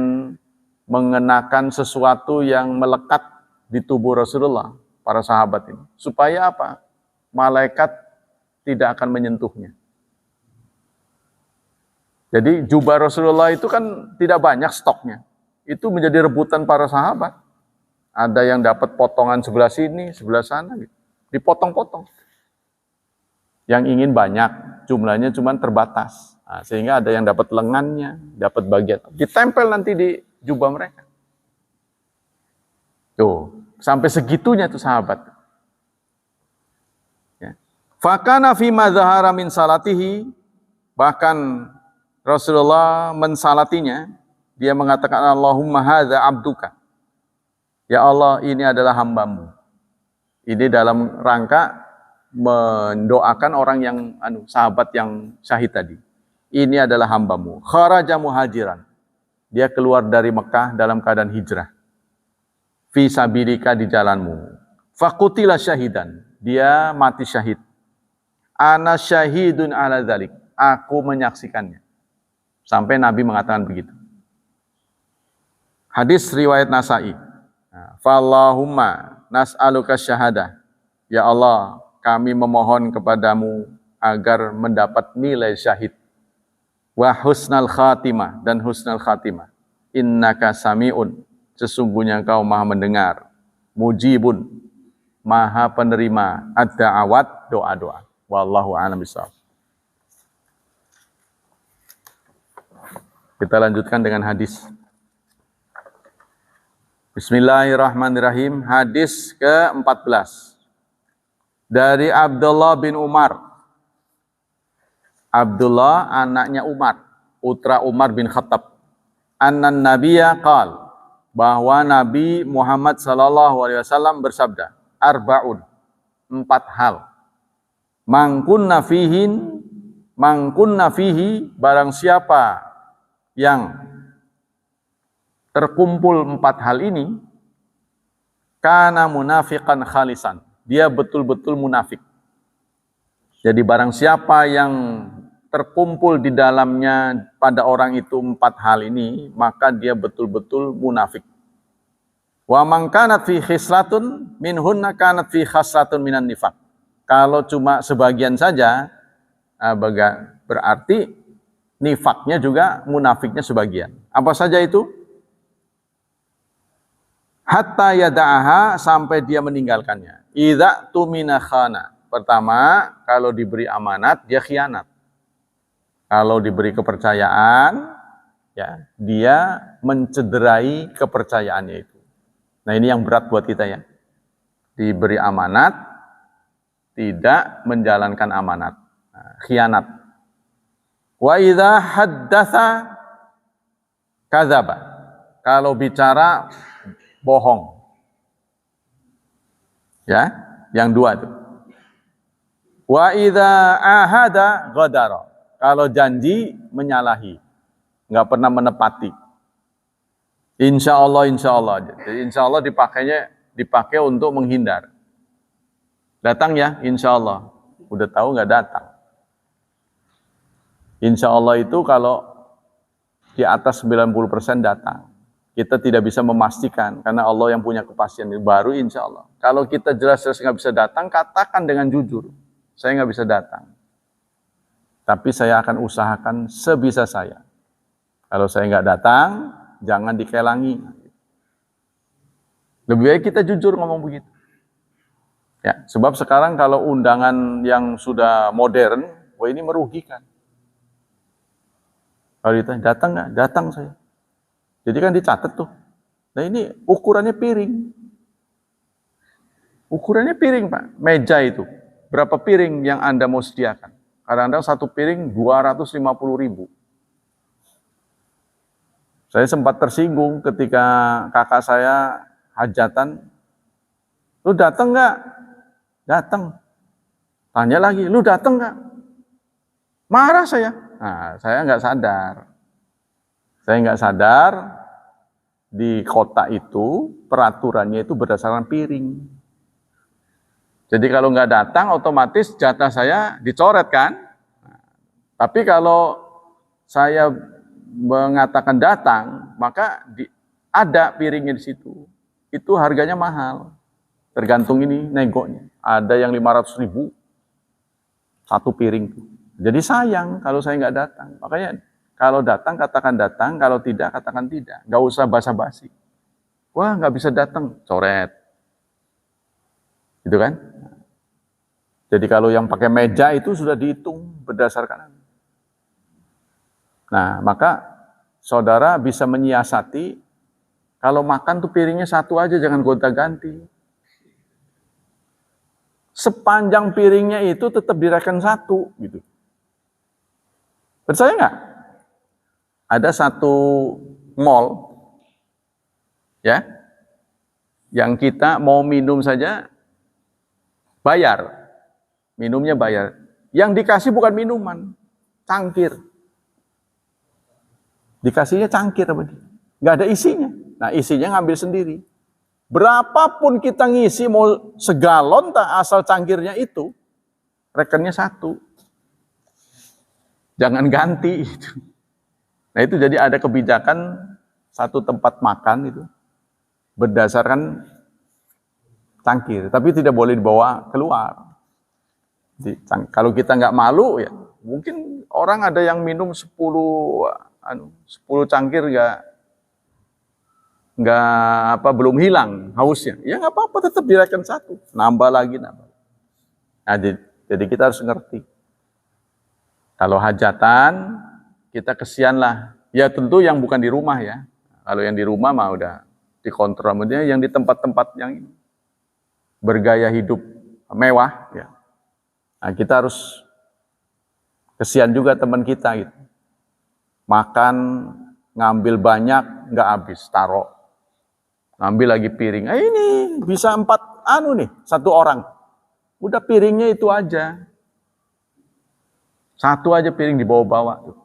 mengenakan sesuatu yang melekat di tubuh Rasulullah, para sahabat ini. Supaya apa? Malaikat tidak akan menyentuhnya. Jadi jubah Rasulullah itu kan tidak banyak stoknya. Itu menjadi rebutan para sahabat. Ada yang dapat potongan sebelah sini, sebelah sana, gitu. Dipotong-potong. Yang ingin banyak, jumlahnya cuma terbatas. Nah, sehingga ada yang dapat lengannya, dapat bagian. Ditempel nanti di jubah mereka. Tuh, sampai segitunya tuh sahabat. Ya. Fakana fima zahara min salatihi, bahkan Rasulullah mensalatinya, dia mengatakan Allahumma hadza abduka. Ya Allah, ini adalah hambamu. Ini dalam rangka mendoakan orang yang sahabat yang syahid tadi. Ini adalah hambamu. Kharaja muhajiran. Dia keluar dari Mekah dalam keadaan hijrah. Fi sabilika, di jalanmu. Faqutila syahidan. Dia mati syahid. Ana syahidun ala dzalik. Aku menyaksikannya. Sampai Nabi mengatakan begitu. Hadis riwayat Nasa'i. Fallahumma nas'aluka syahadah. Ya Allah, kami memohon kepadamu agar mendapat nilai syahid. Wa husnal khatimah, dan husnal khatimah. Innaka sami'un, sesungguhnya kau maha mendengar. Mujibun, maha penerima ad-da'awat, doa-doa. Wallahu a'lam bishawab. Kita lanjutkan dengan hadis. Bismillahirrahmanirrahim. Hadis ke-14. Dari Abdullah bin Umar. Abdullah anaknya Umar, putra Umar bin Khattab. Annan nabiyya qal, bahwa Nabi Muhammad sallallahu alaihi wasallam bersabda, arba'un, 4 hal. Mangkunna fihi, barang siapa yang terkumpul 4 hal ini, kana munafiqan khalisan, dia betul-betul munafik. Jadi barang siapa yang terkumpul di dalamnya pada orang itu 4 hal ini, maka dia betul-betul munafik. Wa man kanat fi khislatun minhunna kanat fi khaslatun minan nifaq. Kalau cuma sebagian saja, berarti nifaknya juga, munafiknya sebagian. Apa saja itu? Hatta yada'aha, sampai dia meninggalkannya. Idza tumina khana. Pertama, kalau diberi amanat, dia khianat. Kalau diberi kepercayaan, ya, dia mencederai kepercayaannya itu. Nah, ini yang berat buat kita ya. Diberi amanat, tidak menjalankan amanat. Nah, khianat. Wa idza haddatsa kadzaba. Kalau bicara, bohong. Ya, yang 2 itu. Wa idza ahada ghadara. Kalau janji menyalahi, nggak pernah menepati. Insya Allah. Jadi insya Allah dipakai untuk menghindar. Datang ya, insya Allah. Udah tahu nggak datang. Insya Allah itu kalau di atas 90% datang. Kita tidak bisa memastikan, karena Allah yang punya kepastian. Baru insya Allah. Kalau kita jelas-jelas nggak bisa datang, katakan dengan jujur. Saya nggak bisa datang. Tapi saya akan usahakan sebisa saya. Kalau saya nggak datang, jangan dikelangi. Lebih baik kita jujur ngomong begitu. Ya, sebab sekarang kalau undangan yang sudah modern, wah ini merugikan. Kalau ditanya, datang nggak? Datang saya. Jadi kan dicatat tuh. Nah ini ukurannya piring. Ukurannya piring Pak, meja itu. Berapa piring yang Anda mau sediakan? Kadang-kadang satu piring 250.000. Saya sempat tersinggung ketika kakak saya hajatan. Lu datang nggak? Datang. Tanya lagi, lu datang nggak? Marah saya. Nah, saya nggak sadar. Saya nggak sadar di kota itu peraturannya itu berdasarkan piring. Jadi kalau nggak datang, otomatis jatah saya dicoret kan? Tapi kalau saya mengatakan datang, maka ada piringnya di situ. Itu harganya mahal. Tergantung ini negonya. Ada yang 500.000 satu piring. Jadi sayang kalau saya nggak datang. Makanya kalau datang katakan datang, kalau tidak katakan tidak. Nggak usah basa-basi. Wah nggak bisa datang, coret. Gitu kan? Jadi kalau yang pakai meja itu sudah dihitung berdasarkan. Nah, maka saudara bisa menyiasati, kalau makan tuh piringnya satu aja, jangan gonta-ganti. Sepanjang piringnya itu tetap direken satu, gitu. Percaya nggak? Ada satu mall, ya, yang kita mau minum saja bayar. Minumnya bayar. Yang dikasih bukan minuman, cangkir. Dikasihnya cangkir apa dia? Nggak ada isinya. Nah isinya ngambil sendiri. Berapapun kita ngisi mau segalon tak asal cangkirnya itu, rekennya satu. Jangan ganti itu. Nah itu jadi ada kebijakan satu tempat makan itu berdasarkan cangkir, tapi tidak boleh dibawa keluar. Kalau kita nggak malu ya, mungkin orang ada yang minum 10 cangkir belum hilang hausnya. Ya nggak apa-apa, tetap direken satu, nambah lagi. Nah, jadi kita harus ngerti. Kalau hajatan kita kesianlah. Ya tentu yang bukan di rumah ya. Kalau yang di rumah mah udah dikontrol, kemudian yang di tempat-tempat yang bergaya hidup mewah ya. Nah, kita harus kesian juga teman kita gitu. Makan ngambil banyak nggak habis, taruh. Ngambil lagi piring. Ini bisa 4 satu orang. Udah piringnya itu aja. Satu aja piring dibawa-bawa tuh.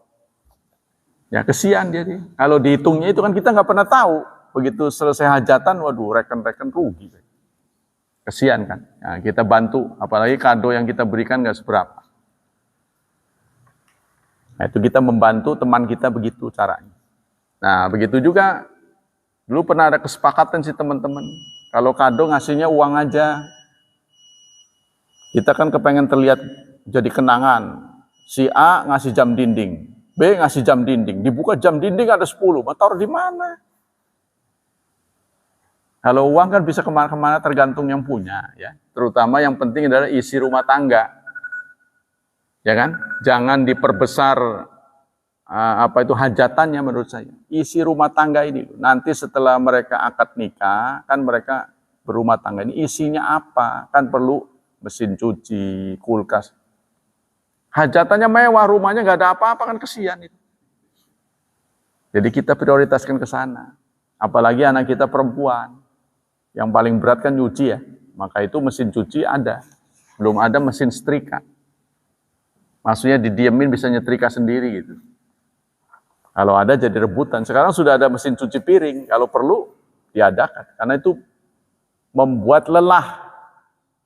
Ya kesian jadi. Kalau dihitungnya itu kan kita nggak pernah tahu. Begitu selesai hajatan, waduh reken-reken rugi. Kesian kan. Nah, kita bantu, apalagi kado yang kita berikan nggak seberapa. Nah, itu kita membantu teman kita begitu caranya. Nah, begitu juga dulu pernah ada kesepakatan sih teman-teman. Kalau kado ngasihnya uang aja. Kita kan kepengen terlihat jadi kenangan. Si A ngasih jam dinding, B ngasih jam dinding. Dibuka jam dinding ada 10, mau taruh di mana? Kalau uang kan bisa kemana-kemana tergantung yang punya, ya. Terutama yang penting adalah isi rumah tangga, ya kan? Jangan diperbesar hajatannya menurut saya. Isi rumah tangga ini, nanti setelah mereka akad nikah, kan mereka berumah tangga ini isinya apa? Kan perlu mesin cuci, kulkas. Hajatannya mewah, rumahnya nggak ada apa-apa, kan kesian itu. Jadi kita prioritaskan ke sana. Apalagi anak kita perempuan. Yang paling berat kan nyuci ya. Maka itu mesin cuci ada. Belum ada mesin setrika. Maksudnya didiemin bisa nyetrika sendiri gitu. Kalau ada jadi rebutan. Sekarang sudah ada mesin cuci piring, kalau perlu diadakan. Karena itu membuat lelah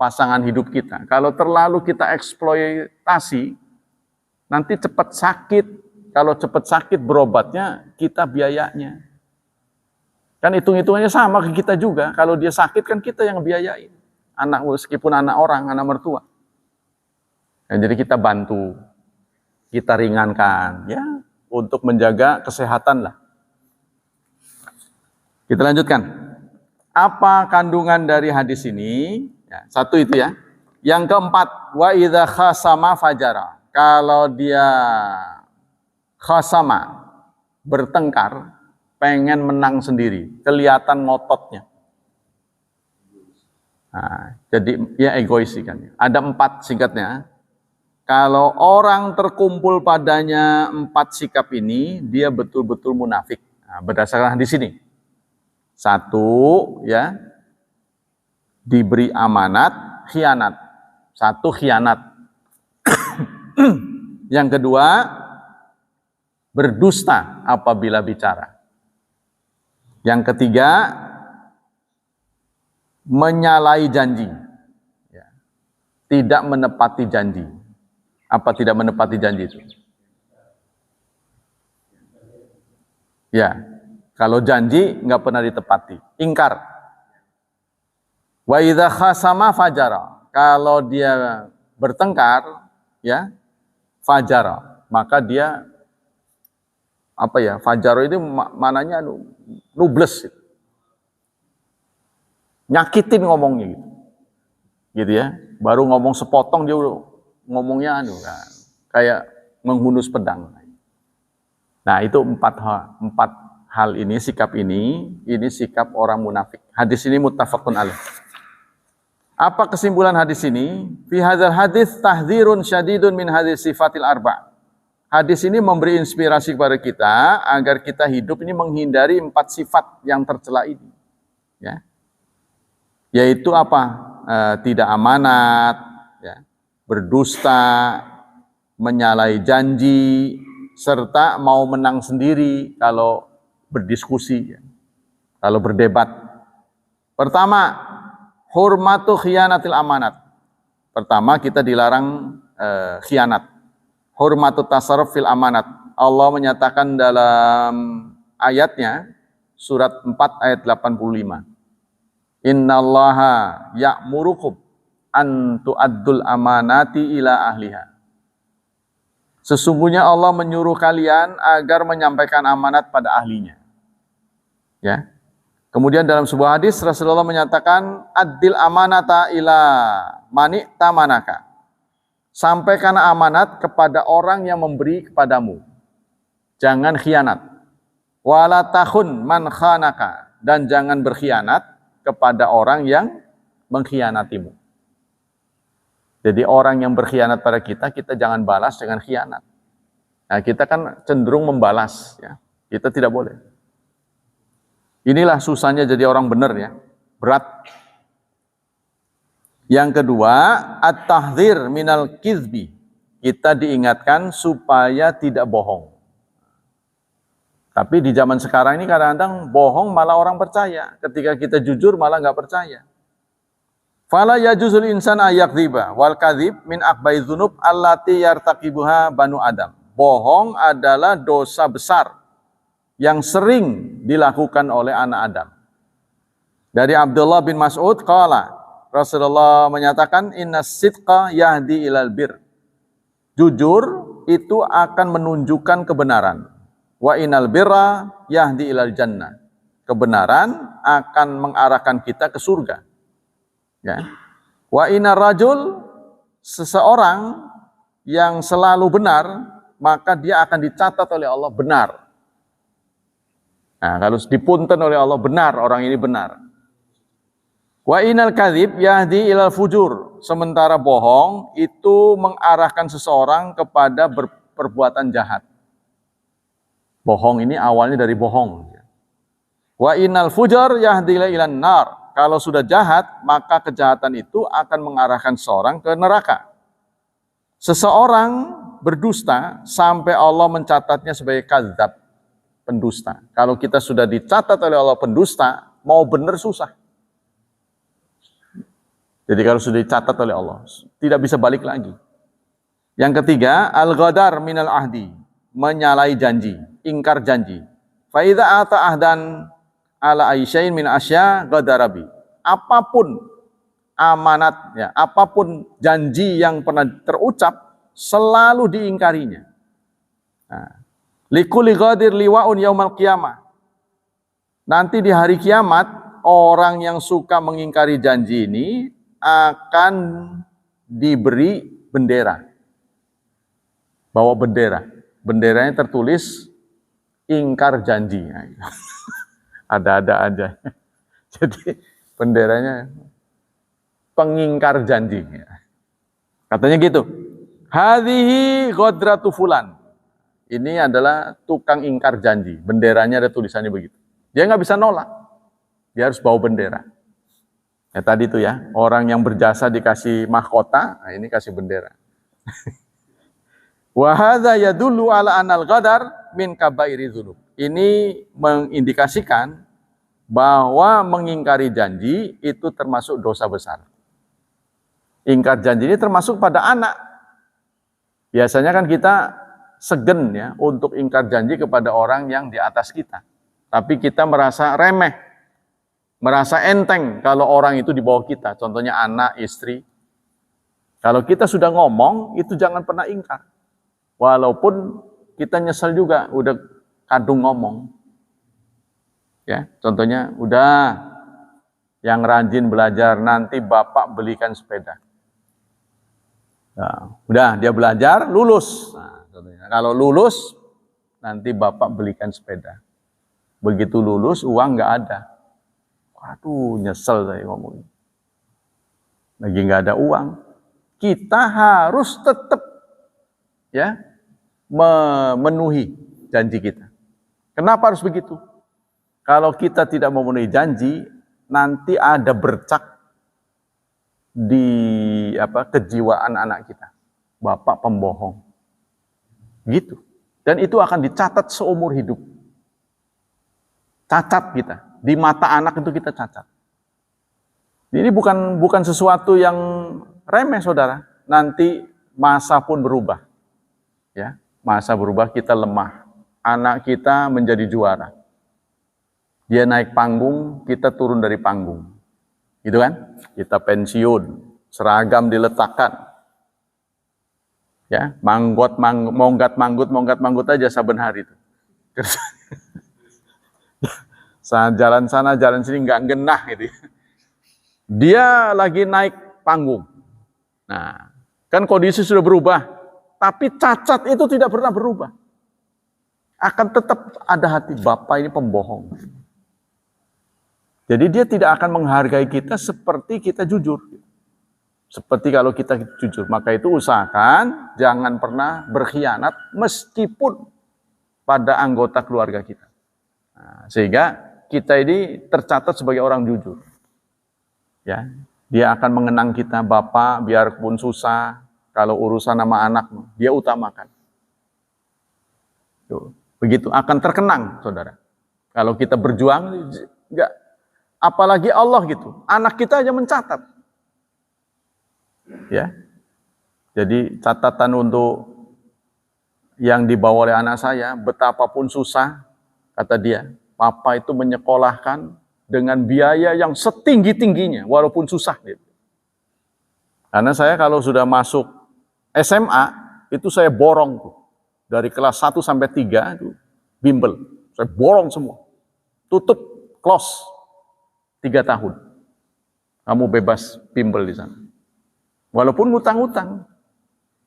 pasangan hidup kita. Kalau terlalu kita eksploitasi, nanti cepat sakit. Kalau cepat sakit berobatnya, kita biayanya. Kan hitung-hitungannya sama ke kita juga. Kalau dia sakit kan kita yang biayain. Anak, meskipun anak orang, anak mertua. Nah, jadi kita bantu, kita ringankan, ya, untuk menjaga kesehatan lah. Kita lanjutkan. Apa kandungan dari hadis ini? Ya, satu itu ya. Yang keempat, wa idza khasama fajara. Kalau dia khasama, bertengkar, pengen menang sendiri, kelihatan ngototnya. Nah, jadi ya egois sih kan. Ada 4 singkatnya. Kalau orang terkumpul padanya 4 sikap ini, dia betul-betul munafik. Nah, berdasarkan di sini. 1, ya, diberi amanat, khianat. 1, khianat. Yang kedua, berdusta apabila bicara. Yang ketiga, menyalahi janji. Ya. Tidak menepati janji. Apa tidak menepati janji itu? Ya, kalau janji nggak pernah ditepati. Ingkar. Wa idza khasama fajara. Kalau dia bertengkar, ya, fajara, maka dia apa ya? Fajaro itu mananya nubles. Nyakitin ngomongnya gitu. Gitu ya. Baru ngomong sepotong dia udah ngomongnya kan, kayak menghunus pedang. Nah, itu 4 hal ini, sikap ini sikap orang munafik. Hadis ini muttafaqun alaih. Apa kesimpulan hadis ini? Fi hadzal hadis tahdzirun syadidun min hadis sifatil arba'. Hadis ini memberi inspirasi kepada kita agar kita hidup ini menghindari 4 sifat yang tercela ini. Ya. Yaitu apa? Tidak amanat, ya, berdusta, menyalahi janji, serta mau menang sendiri kalau berdiskusi, ya, kalau berdebat. Pertama, hurmatu khiyanatil amanat. Pertama, kita dilarang khianat. Hurmatu tasarruf fil amanat. Allah menyatakan dalam ayatnya, surat 4 ayat 85. Innallaha ya'murukum an tu'addul amanati ila ahliha. Sesungguhnya Allah menyuruh kalian agar menyampaikan amanat pada ahlinya. Ya. Kemudian dalam sebuah hadis Rasulullah menyatakan addil amanata ila mani tamanaka. Sampaikan amanat kepada orang yang memberi kepadamu. Jangan khianat. Wala takhun man khanaka, dan jangan berkhianat kepada orang yang mengkhianatimu. Jadi orang yang berkhianat pada kita, kita jangan balas dengan khianat. Nah, kita kan cenderung membalas, ya. Kita tidak boleh. Inilah susahnya jadi orang benar, ya. Berat. Yang kedua, at-tahdzir minal kizbi. Kita diingatkan supaya tidak bohong. Tapi di zaman sekarang ini kadang-kadang bohong malah orang percaya. Ketika kita jujur malah nggak percaya. Fala yajuzul insan ayakdziba wal kadzib min akbai dzunub allati yartaqibuha banu Adam. Bohong adalah dosa besar yang sering dilakukan oleh anak Adam. Dari Abdullah bin Mas'ud qala, Rasulullah menyatakan innas sidqa yahdi ilal bir. Jujur itu akan menunjukkan kebenaran. Wa inal birra yahdi ilal jannah. Kebenaran akan mengarahkan kita ke surga. Ya. Wa inar rajul, seseorang yang selalu benar, maka dia akan dicatat oleh Allah benar. Nah, kalau dipunten oleh Allah benar, orang ini benar. Wa inal kadzib yahdi ilal fujur. Sementara bohong itu mengarahkan seseorang kepada perbuatan jahat. Bohong ini awalnya dari bohong. Wa innal fujar yahdi ilan nar. Kalau sudah jahat, maka kejahatan itu akan mengarahkan seseorang ke neraka. Seseorang berdusta sampai Allah mencatatnya sebagai kadzab, pendusta. Kalau kita sudah dicatat oleh Allah pendusta, mau benar susah. Jadi kalau sudah dicatat oleh Allah, tidak bisa balik lagi. Yang ketiga, al-ghadar minal ahdi, menyalahi janji, ingkar janji. Fa idza ata ahdan ala aisyain min asya ghadarabi. Apapun amanat, ya, apapun janji yang pernah terucap, selalu diingkarinya. Likulli ghadir liwa'un yaumal qiyamah. Nanti di hari kiamat, orang yang suka mengingkari janji ini akan diberi bendera. Bawa bendera. Benderanya tertulis ingkar janji. Ada-ada aja. Jadi benderanya pengingkar janji. Katanya gitu. Hadhihi ghadratu fulan. Ini adalah tukang ingkar janji. Benderanya ada tulisannya begitu. Dia nggak bisa nolak. Dia harus bawa bendera. Ya tadi itu ya, orang yang berjasa dikasih mahkota, nah ini kasih bendera. Wa hadza yadullu ala anal ghadar min kabairi dzunub. Ini mengindikasikan bahwa mengingkari janji itu termasuk dosa besar. Ingkar janji ini termasuk pada anak. Biasanya kan kita segen ya untuk ingkar janji kepada orang yang di atas kita. Tapi kita merasa remeh, merasa enteng kalau orang itu di bawah kita. Contohnya anak, istri. Kalau kita sudah ngomong, itu jangan pernah ingkar. Walaupun kita nyesel juga, udah kadung ngomong. Ya, contohnya, udah yang rajin belajar, nanti bapak belikan sepeda. Nah, udah dia belajar, lulus. Nah, kalau lulus, nanti bapak belikan sepeda. Begitu lulus, uang nggak ada. Waduh, nyesel saya ngomong. Lagi nggak ada uang. Kita harus tetap ya memenuhi janji kita. Kenapa harus begitu? Kalau kita tidak memenuhi janji, nanti ada bercak di kejiwaan anak kita. Bapak pembohong. Gitu. Dan itu akan dicatat seumur hidup. Cacat kita. Di mata anak itu kita cacat. Ini bukan sesuatu yang remeh, saudara. Nanti masa pun berubah. Ya, masa berubah, kita lemah. Anak kita menjadi juara. Dia naik panggung, kita turun dari panggung. Gitu kan? Kita pensiun, seragam diletakkan. Ya, manggot manggut aja saben hari itu. Saat jalan sana, jalan sini nggak genah gitu. Dia lagi naik panggung. Nah, kan kondisi sudah berubah, tapi cacat itu tidak pernah berubah. Akan tetap ada hati, bapak ini pembohong. Jadi dia tidak akan menghargai kita seperti kita jujur. Seperti kalau kita jujur, maka itu usahakan jangan pernah berkhianat meskipun pada anggota keluarga kita. Nah, sehingga kita ini tercatat sebagai orang jujur. Ya, dia akan mengenang kita, bapak biarpun susah, kalau urusan sama anak dia utamakan. Tuh, begitu akan terkenang, saudara. Kalau kita berjuang, enggak, apalagi Allah gitu, anak kita aja mencatat. Ya, jadi catatan untuk yang dibawa oleh anak saya, betapapun susah, kata dia, papa itu menyekolahkan dengan biaya yang setinggi-tingginya, walaupun susah. Gitu. Karena saya kalau sudah masuk SMA, itu saya borong tuh. Dari kelas 1 sampai 3 itu bimbel. Saya borong semua. Tutup, close. 3 tahun. Kamu bebas bimbel di sana. Walaupun ngutang-ngutang.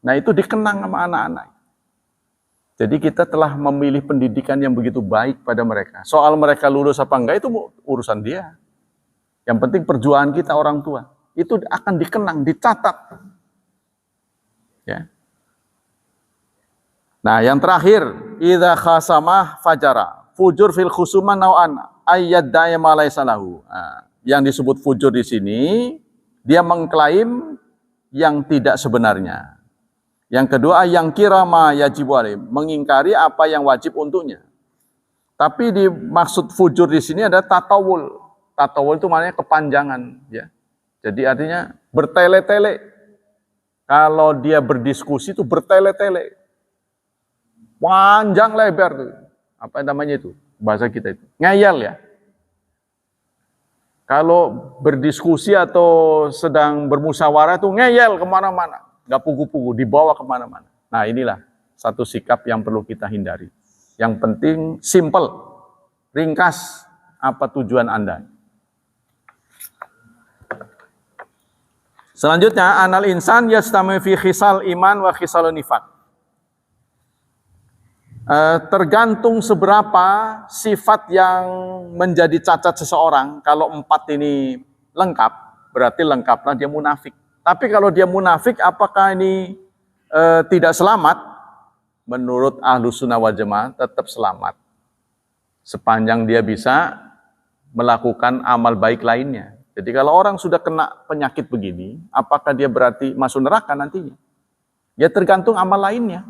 Nah itu dikenang sama anak-anak. Jadi kita telah memilih pendidikan yang begitu baik pada mereka. Soal mereka lulus apa enggak itu urusan dia. Yang penting perjuangan kita orang tua. Itu akan dikenang, dicatat. Ya. Nah yang terakhir, idza khasamah fajara. Fujur fil khusumah nau'an ayyad daya malai salahu. Nah, yang disebut fujur di sini, dia mengklaim yang tidak sebenarnya. Yang kedua, yang kira ma yajibu alaih, mengingkari apa yang wajib untuknya. Tapi dimaksud fujur di sini ada tatawul. Tatawul itu maknanya kepanjangan, ya. Jadi artinya bertele-tele. Kalau dia berdiskusi itu bertele-tele. Panjang lebar tuh. Apa namanya itu? Bahasa kita itu. Ngeyel ya. Kalau berdiskusi atau sedang bermusyawarah itu ngeyel kemana-mana. Gak pugu-pugu, dibawa kemana-mana. Nah inilah satu sikap yang perlu kita hindari. Yang penting simple, ringkas apa tujuan Anda. Selanjutnya, anal insan yastami fi khisal iman wa khisal nifaq. Tergantung seberapa sifat yang menjadi cacat seseorang. Kalau 4 ini lengkap, berarti lengkaplah dia munafik. Tapi kalau dia munafik, apakah ini tidak selamat? Menurut Ahlus Sunnah wal Jamaah tetap selamat. Sepanjang dia bisa melakukan amal baik lainnya. Jadi kalau orang sudah kena penyakit begini, apakah dia berarti masuk neraka nantinya? Ya tergantung amal lainnya.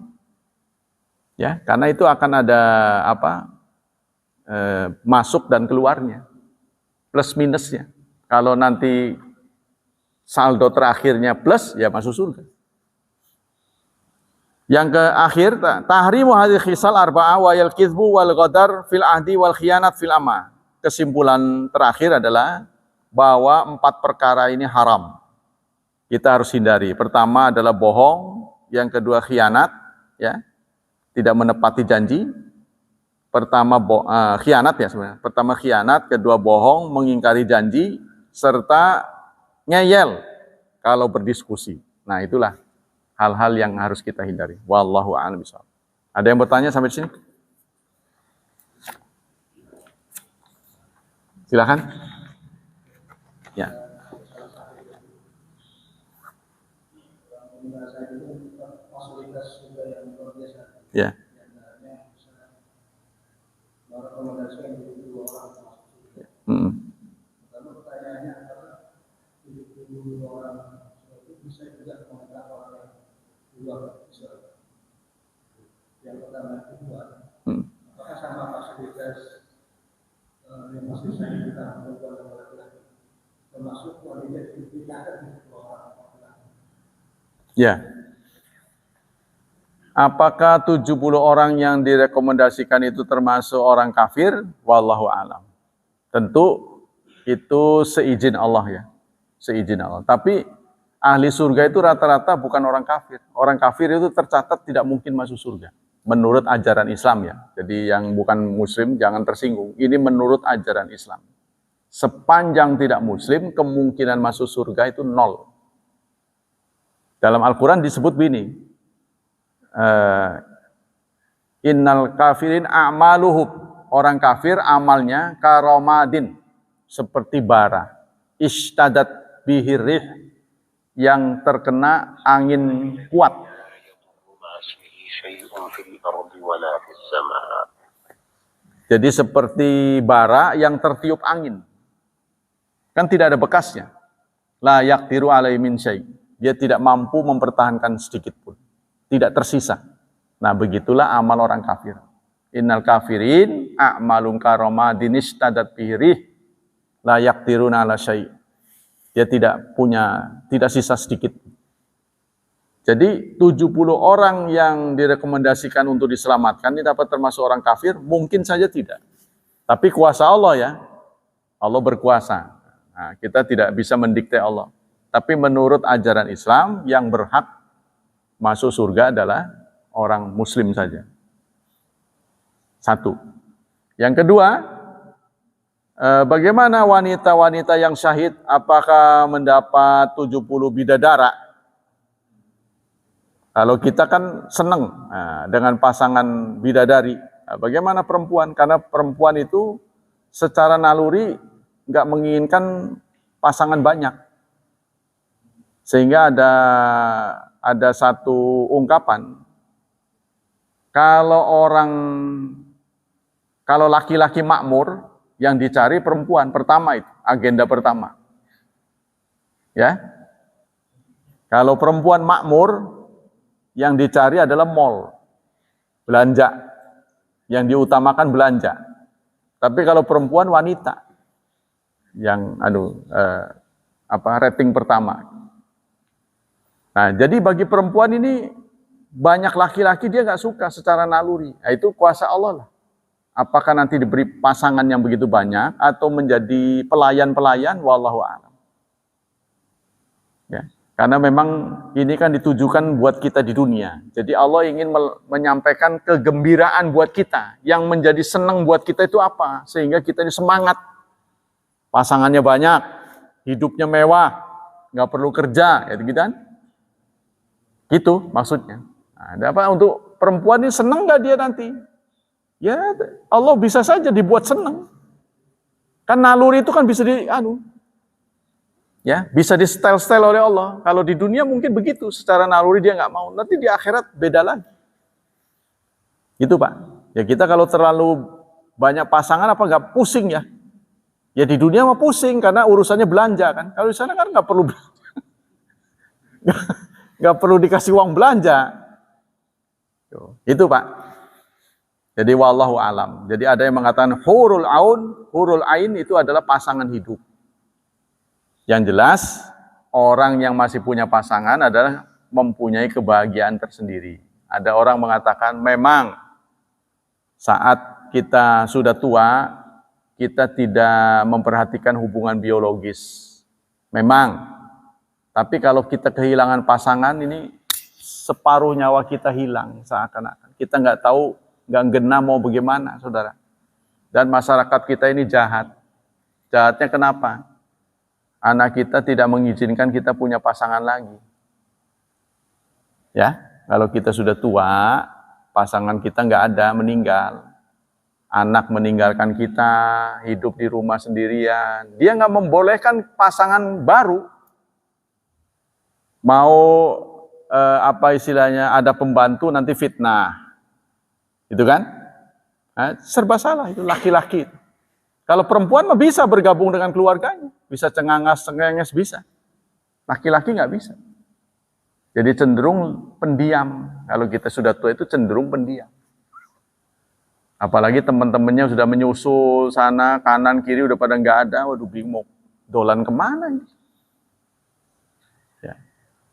Ya, karena itu akan ada masuk dan keluarnya, plus minusnya. Kalau nanti saldo terakhirnya plus, ya masuk surga. Yang terakhir, tahrimu hadhihi khisal arba'ah wa yal kizbu wal ghadar fil ahdi wal khiyanat fil amah. Kesimpulan terakhir adalah bahwa 4 perkara ini haram. Kita harus hindari. Pertama adalah bohong, yang kedua khianat, ya. Tidak menepati janji. Pertama khianat ya sebenarnya. Pertama khianat, kedua bohong, mengingkari janji, serta ngeyel kalau berdiskusi. Nah, itulah hal-hal yang harus kita hindari. Wallahu a'lam bishawab. Ada yang bertanya sampai di sini? Silakan. Ya. Ya. Yang pertama kedua, apakah sama fasilitas yang masih saya kita perempuan dan laki-laki, termasuk wanita dinikahkan di orang laki-laki? Ya. Apakah 70 orang yang direkomendasikan itu termasuk orang kafir? Wallahu a'lam. Tentu itu seizin Allah ya. Seizin Allah. Tapi ahli surga itu rata-rata bukan orang kafir. Orang kafir itu tercatat tidak mungkin masuk surga. Menurut ajaran Islam ya. Jadi yang bukan muslim jangan tersinggung. Ini menurut ajaran Islam. Sepanjang tidak muslim, kemungkinan masuk surga itu 0. Dalam Al-Quran disebut begini. Innal kafirin a'maluhum, orang kafir amalnya karomadin, seperti bara, ishtadat bihirrih, yang terkena angin kuat. Jadi seperti bara yang tertiup angin, kan tidak ada bekasnya. La yaqdiru alaihi min syai', dia tidak mampu mempertahankan sedikit pun, tidak tersisa. Nah, begitulah amal orang kafir. Innal kafirin a'malun karomadin ishtadat bihirrih la yaqdiruna ala syai'. Dia tidak sisa sedikit. Jadi 70 orang yang direkomendasikan untuk diselamatkan ini dapat termasuk orang kafir? Mungkin saja tidak. Tapi kuasa Allah ya. Allah berkuasa. Nah, kita tidak bisa mendikte Allah. Tapi menurut ajaran Islam yang berhak masuk surga adalah orang muslim saja. 1. Yang kedua, bagaimana wanita-wanita yang syahid, apakah mendapat 70 bidadara? Kalau kita kan senang dengan pasangan bidadari. Nah, bagaimana perempuan? Karena perempuan itu secara naluri nggak menginginkan pasangan banyak. Sehingga ada satu ungkapan, kalau laki-laki makmur, yang dicari perempuan pertama itu, agenda pertama. Ya. Kalau perempuan makmur, yang dicari adalah mall, belanja, yang diutamakan belanja. Tapi kalau perempuan wanita yang rating pertama. Nah, jadi bagi perempuan ini banyak laki-laki dia nggak suka secara naluri. Nah, itu kuasa Allah lah. Apakah nanti diberi pasangan yang begitu banyak atau menjadi pelayan-pelayan, wallahu a'lam. Ya, karena memang ini kan ditujukan buat kita di dunia. Jadi Allah ingin menyampaikan kegembiraan buat kita. Yang menjadi senang buat kita itu apa? Sehingga kita ini semangat. Pasangannya banyak, hidupnya mewah, nggak perlu kerja, ya gitu kan? Gitu maksudnya. Nah, apa untuk perempuan ini senang nggak dia nanti? Ya Allah bisa saja dibuat senang. Kan naluri itu kan bisa bisa di style oleh Allah. Kalau di dunia mungkin begitu, secara naluri dia nggak mau. Nanti di akhirat beda lagi. Itu Pak. Ya kita kalau terlalu banyak pasangan apa nggak pusing ya? Ya di dunia mah pusing karena urusannya belanja kan. Kalau di sana kan nggak perlu nggak perlu dikasih uang belanja. Itu Pak. Jadi wallahu alam. Jadi ada yang mengatakan hurul ain itu adalah pasangan hidup. Yang jelas orang yang masih punya pasangan adalah mempunyai kebahagiaan tersendiri. Ada orang mengatakan memang saat kita sudah tua kita tidak memperhatikan hubungan biologis. Memang. Tapi kalau kita kehilangan pasangan ini separuh nyawa kita hilang seakan-akan. Kita nggak tahu, nggak ngena mau bagaimana, saudara. Dan masyarakat kita ini jahat. Jahatnya kenapa? Anak kita tidak mengizinkan kita punya pasangan lagi. Ya, kalau kita sudah tua, pasangan kita nggak ada, meninggal. Anak meninggalkan kita, hidup di rumah sendirian. Dia nggak membolehkan pasangan baru. Mau ada pembantu nanti fitnah. Itu kan? Nah, serba salah itu laki-laki. Kalau perempuan mah bisa bergabung dengan keluarganya, bisa cengenges bisa. Laki-laki nggak bisa. Jadi cenderung pendiam. Kalau kita sudah tua itu cenderung pendiam. Apalagi teman-temannya sudah menyusul sana kanan kiri udah pada nggak ada, waduh bingung. Dolan kemana ini? Ya.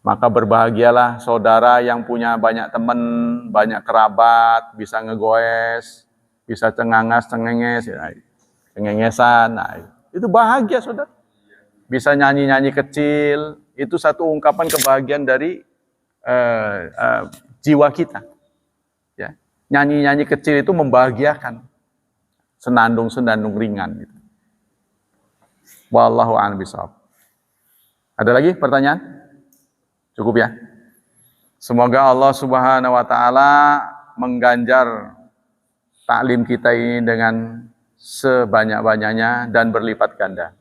Maka berbahagialah saudara yang punya banyak teman, banyak kerabat, bisa ngegoes, bisa cengenges, cengengesan. Nah, itu bahagia saudara. Bisa nyanyi-nyanyi kecil, itu satu ungkapan kebahagiaan dari jiwa kita. Ya. Nyanyi-nyanyi kecil itu membahagiakan. Senandung-senandung ringan. Gitu. Wallahu a'lam bishawab. Ada lagi pertanyaan? Cukup ya? Semoga Allah Subhanahu wa Ta'ala mengganjar taklim kita ini dengan sebanyak-banyaknya dan berlipat ganda.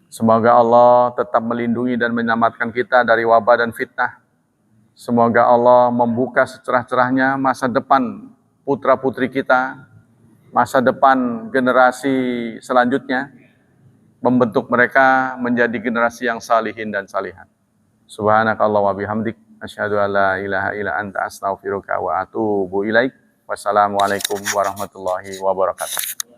Semoga Allah tetap melindungi dan menyelamatkan kita dari wabah dan fitnah. Semoga Allah membuka secerah-cerahnya masa depan putra-putri kita, masa depan generasi selanjutnya, membentuk mereka menjadi generasi yang salihin dan salihat. Subhanakallah wa bihamdik, asyhadu an la ilaha illa anta astaghfiruka wa atubu ilaik. Wassalamualaikum warahmatullahi wabarakatuh.